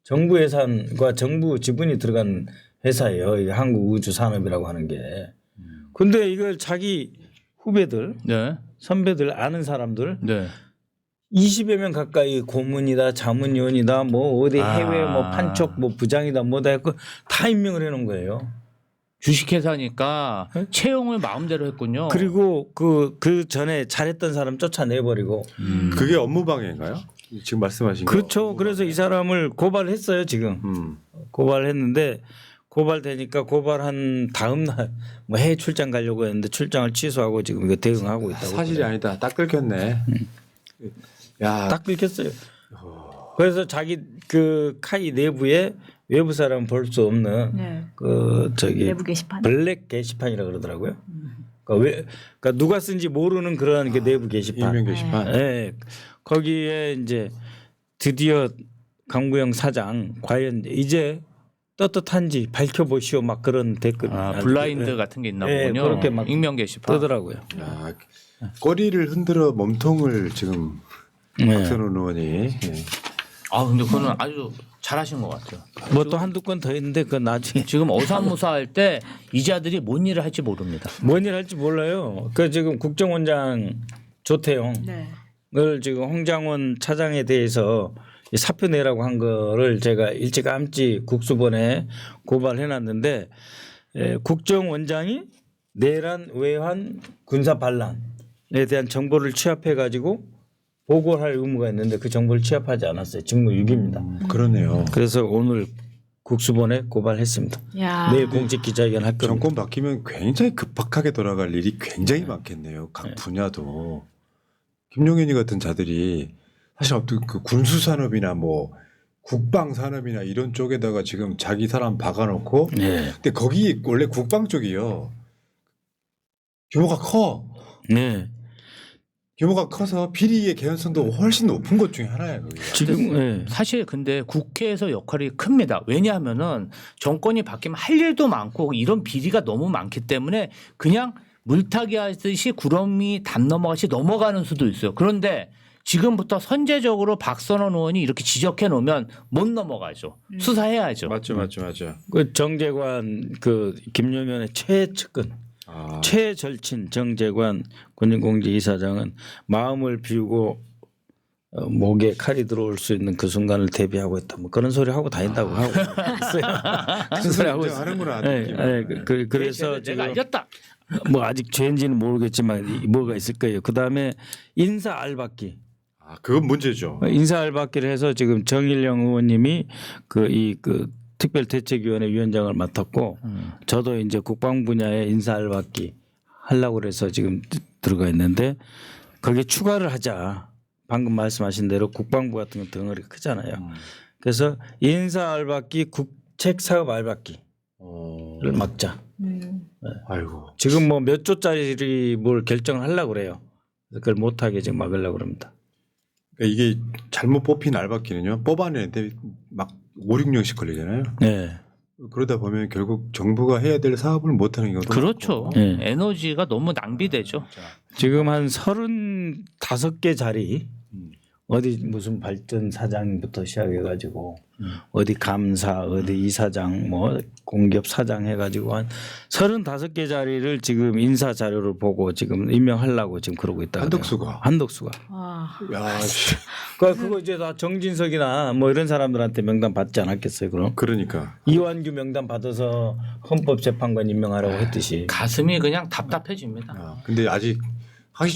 정부 예산과 정부 지분이 들어간 회사예요. 이게 한국우주산업이라고 하는 게. 근데 이걸 자기 후배들, 네. 선배들 아는 사람들 네. 20여 명 가까이 고문이다, 자문위원이다, 뭐 어디 해외 뭐 판촉 뭐 부장이다, 뭐다 했고 다 임명을 해놓은 거예요. 주식회사니까 채용을 마음대로 했군요. 그리고 그 전에 잘했던 사람 쫓아내버리고. 그게 업무방해인가요? 지금 말씀하신 거. 그렇죠. 그래서 이 사람을 고발했어요 지금. 고발했는데 고발되니까 고발한 다음 날 뭐 해외 출장 가려고 했는데 출장을 취소하고 지금 이거 대응하고 있다고. 사실이 아니다. 딱 긁혔네. 야, 딱 들켰어요. 그래서 자기 그 카이 내부에 외부 사람 볼 수 없는 네. 그 저기 내부 게시판. 블랙 게시판이라 그러더라고요. 그러니까 누가 쓴지 모르는 그런 게 내부 게시판. 익명 게시판. 네. 거기에 이제 드디어 강구영 사장 과연 이제 떳떳한지 밝혀보시오 막 그런 댓글. 블라인드 같은 게 있나 네, 보군요. 그렇게 막 익명 게시판. 뜨더라고요. 야, 꼬리를 흔들어 몸통을 지금 박선원 의원이. 예. 근데 그거는 아주 잘하신 것 같아요. 뭐 또 한두 건 더 있는데 그 나중에 지금 어사무사할 때 이자들이 뭔 일을 할지 모릅니다. 뭔 일 할지 몰라요. 그 지금 국정원장 조태용을 네. 지금 홍장원 차장에 대해서 사표 내라고 한 거를 제가 일찌감치 국수본에 고발해놨는데 국정원장이 내란, 외환, 군사 반란에 대한 정보를 취합해가지고 보고할 의무가 있는데 그 정보를 취합하지 않았어요. 직무유기입니다. 그러네요. 그래서 오늘 국수본에 고발했습니다. 야. 내일 공식 기자회견 할 겁니다. 정권 바뀌면 굉장히 급박하게 돌아갈 일이 굉장히 많겠네요. 각 분야도. 김용현이 같은 자들이 사실 어떤 그 군수 산업이나 뭐 국방 산업이나 이런 쪽에다가 지금 자기 사람 박아놓고 네. 근데 거기 원래 국방 쪽이요. 규모가 커. 네. 규모가 커서 비리의 개연성도 훨씬 높은 것 중에 하나예요. 그게. 지금 네. 사실 근데 국회에서 역할이 큽니다. 왜냐하면은 정권이 바뀌면 할 일도 많고 이런 비리가 너무 많기 때문에 그냥 물타기 하듯이 구름이 담 넘어가시 넘어가는 수도 있어요. 그런데 지금부터 선제적으로 박선원 의원이 이렇게 지적해 놓으면 못 넘어가죠. 수사해야죠. 맞죠. 그 정재관 그 김용현의 최측근 아. 최절친 정재관 군인공직이사장은 마음을 비우고 목에 칼이 들어올 수 있는 그 순간을 대비하고 있다. 뭐 그런 소리 하고 다닌다고 하고 있어요. 그런 소리 하고 있어요. 하는구나. 네, 그래서 내가 지금 알렸다. 뭐 아직 죄인지는 모르겠지만 뭐가 있을 거예요. 그 다음에 인사 알박기. 아, 그건 문제죠. 인사 알박기를 해서 지금 정일영 의원님이 그 특별대책위원회 위원장을 맡았고 저도 이제 국방 분야에 인사 알박기 하려고 그래서 지금 들어가 있는데 거기에 추가를 하자. 방금 말씀하신 대로 국방부 같은 경 덩어리 크잖아요. 그래서 인사 알박기, 국책 사업 알박기를 막자. 아이고. 지금 뭐 몇 조짜리 뭘 결정을 하려고 그래요. 그걸 못하게 지금 막으려고 그럽니다. 그러니까 이게 잘못 뽑힌 알바끼는요. 뽑아내는데 막 5, 6년씩 걸리잖아요. 네. 그러다 보면 결국 정부가 해야 될 사업을 못하는 경우도 그렇죠. 많고. 네. 에너지가 너무 낭비되죠. 지금 한 35개 자리 어디 무슨 발전 사장부터 시작해가지고 어디 감사 어디 이사장 뭐 공기업 사장 해가지고 한 35개 자리를 지금 인사 자료를 보고 지금 임명하려고 지금 그러고 있다. 한덕수가. 아. 야, 씨. 그거 이제 다 정진석이나 뭐 이런 사람들한테 명단 받지 않았겠어요. 그럼 그러니까. 이완규 명단 받아서 헌법재판관 임명하라고 했듯이. 가슴이 그냥 답답해집니다. 근데 아직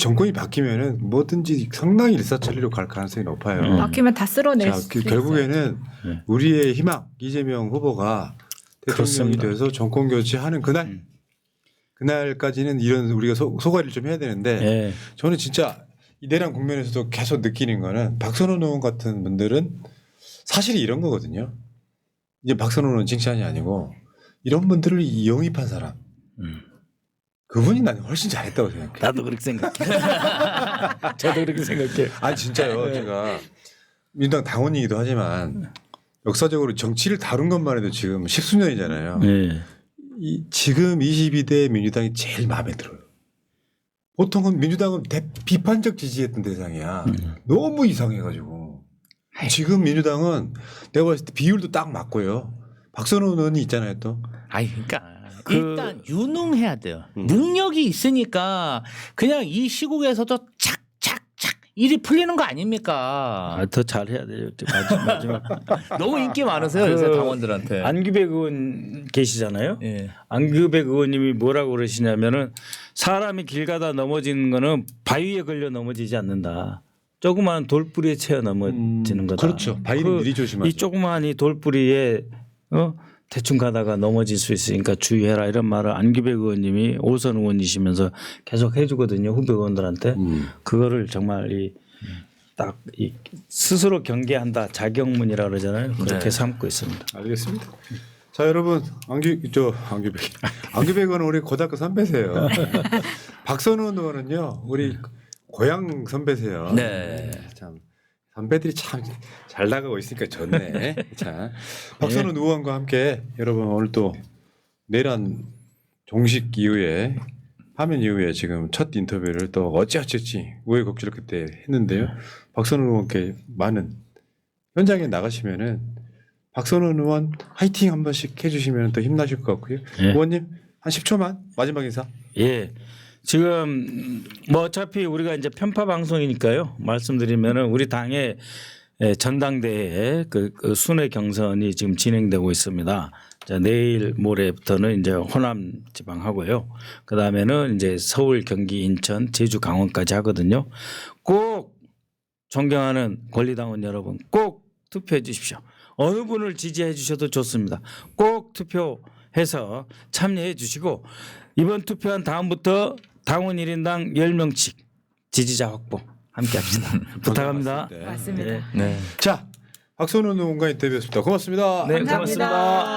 정권이 바뀌면은 뭐든지 상당히 일사천리로 갈 가능성이 높아요. 바뀌면 다 쓸어낼 자, 수 결국에는 네. 우리의 희망 이재명 후보가 대통령이 그렇습니다. 돼서 정권 교체하는 그날까지는 이런 우리가 소가리를 좀 해야 되는데 예. 저는 진짜 이 내란 국면에서도 계속 느끼는 거는 박선원 의원 같은 분들은 사실이 이런 거거든요. 이제 박선원 의원 칭찬이 아니고 이런 분들을 영입한 사람. 그분이 나는 훨씬 잘했다고 생각해. 나도 그렇게 생각해. 저도 그렇게 생각해요. 아니 진짜요. 제가 민주당 당원이기도 하지만 역사적으로 정치를 다룬 것만 해도 지금 십수년이잖아요. 네. 지금 22대 민주당이 제일 마음에 들어요. 보통은 민주당은 비판적 지지했던 대상이야. 너무 이상해가지고. 지금 민주당은 내가 봤을 때 비율도 딱 맞고요. 박선원 의원이 있잖아요 또. 아니 그러니까 일단 유능해야 돼요. 능력이 있으니까 그냥 이 시국에서도 착착착 일이 풀리는 거 아닙니까? 더 잘해야 돼요. 마지막. 너무 인기 많으세요 요새 당원들한테. 안규백 의원 계시잖아요. 예. 안규백 의원님이 뭐라고 그러시냐면은 사람이 길 가다 넘어지는 거는 바위에 걸려 넘어지지 않는다. 조그마한 돌뿌리에 채어 넘어지는 거다. 그렇죠. 바위는 미리 조심하죠. 이 조그마한 이 돌뿌리에 대충 가다가 넘어질 수 있으니까 주의해라 이런 말을 안규백 의원님이 오선 의원이시면서 계속 해주거든요. 후배 의원들한테. 그거를 정말 딱 스스로 경계한다. 자경문이라 그러잖아요. 그렇게 네. 삼고 있습니다. 알겠습니다. 자 여러분 안규백 의원은 우리 고등학교 선배세요. 박선원 의원은요 우리 고향 선배세요. 네. 참 선배들이 참 잘 나가고 있으니까 좋네. 자 박선원 의원과 함께 여러분 오늘 또 내란 종식 이후에 화면 이후에 지금 첫 인터뷰를 또 어찌어찌 우여곡절 그때 했는데요. 박선원 의원께 많은 현장에 나가시면은 박선원 의원 화이팅 한 번씩 해주시면 더 힘나실 것 같고요. 예. 의원님 한 10초만 마지막 인사. 예. 지금 뭐 어차피 우리가 이제 편파 방송이니까요. 말씀드리면은 우리 당의 전당대회 그 순회 경선이 지금 진행되고 있습니다. 자, 내일 모레부터는 이제 호남 지방 하고요. 그 다음에는 이제 서울, 경기, 인천, 제주, 강원까지 하거든요. 꼭 존경하는 권리당원 여러분 꼭 투표해 주십시오. 어느 분을 지지해 주셔도 좋습니다. 꼭 투표해서 참여해 주시고 이번 투표한 다음부터 당원 1인당 10명씩 지지자 확보 함께 합시다. 부탁합니다. 네. 맞습니다. 네. 자, 박선원 의원과 인터뷰였습니다. 고맙습니다. 네, 감사합니다. 고맙습니다.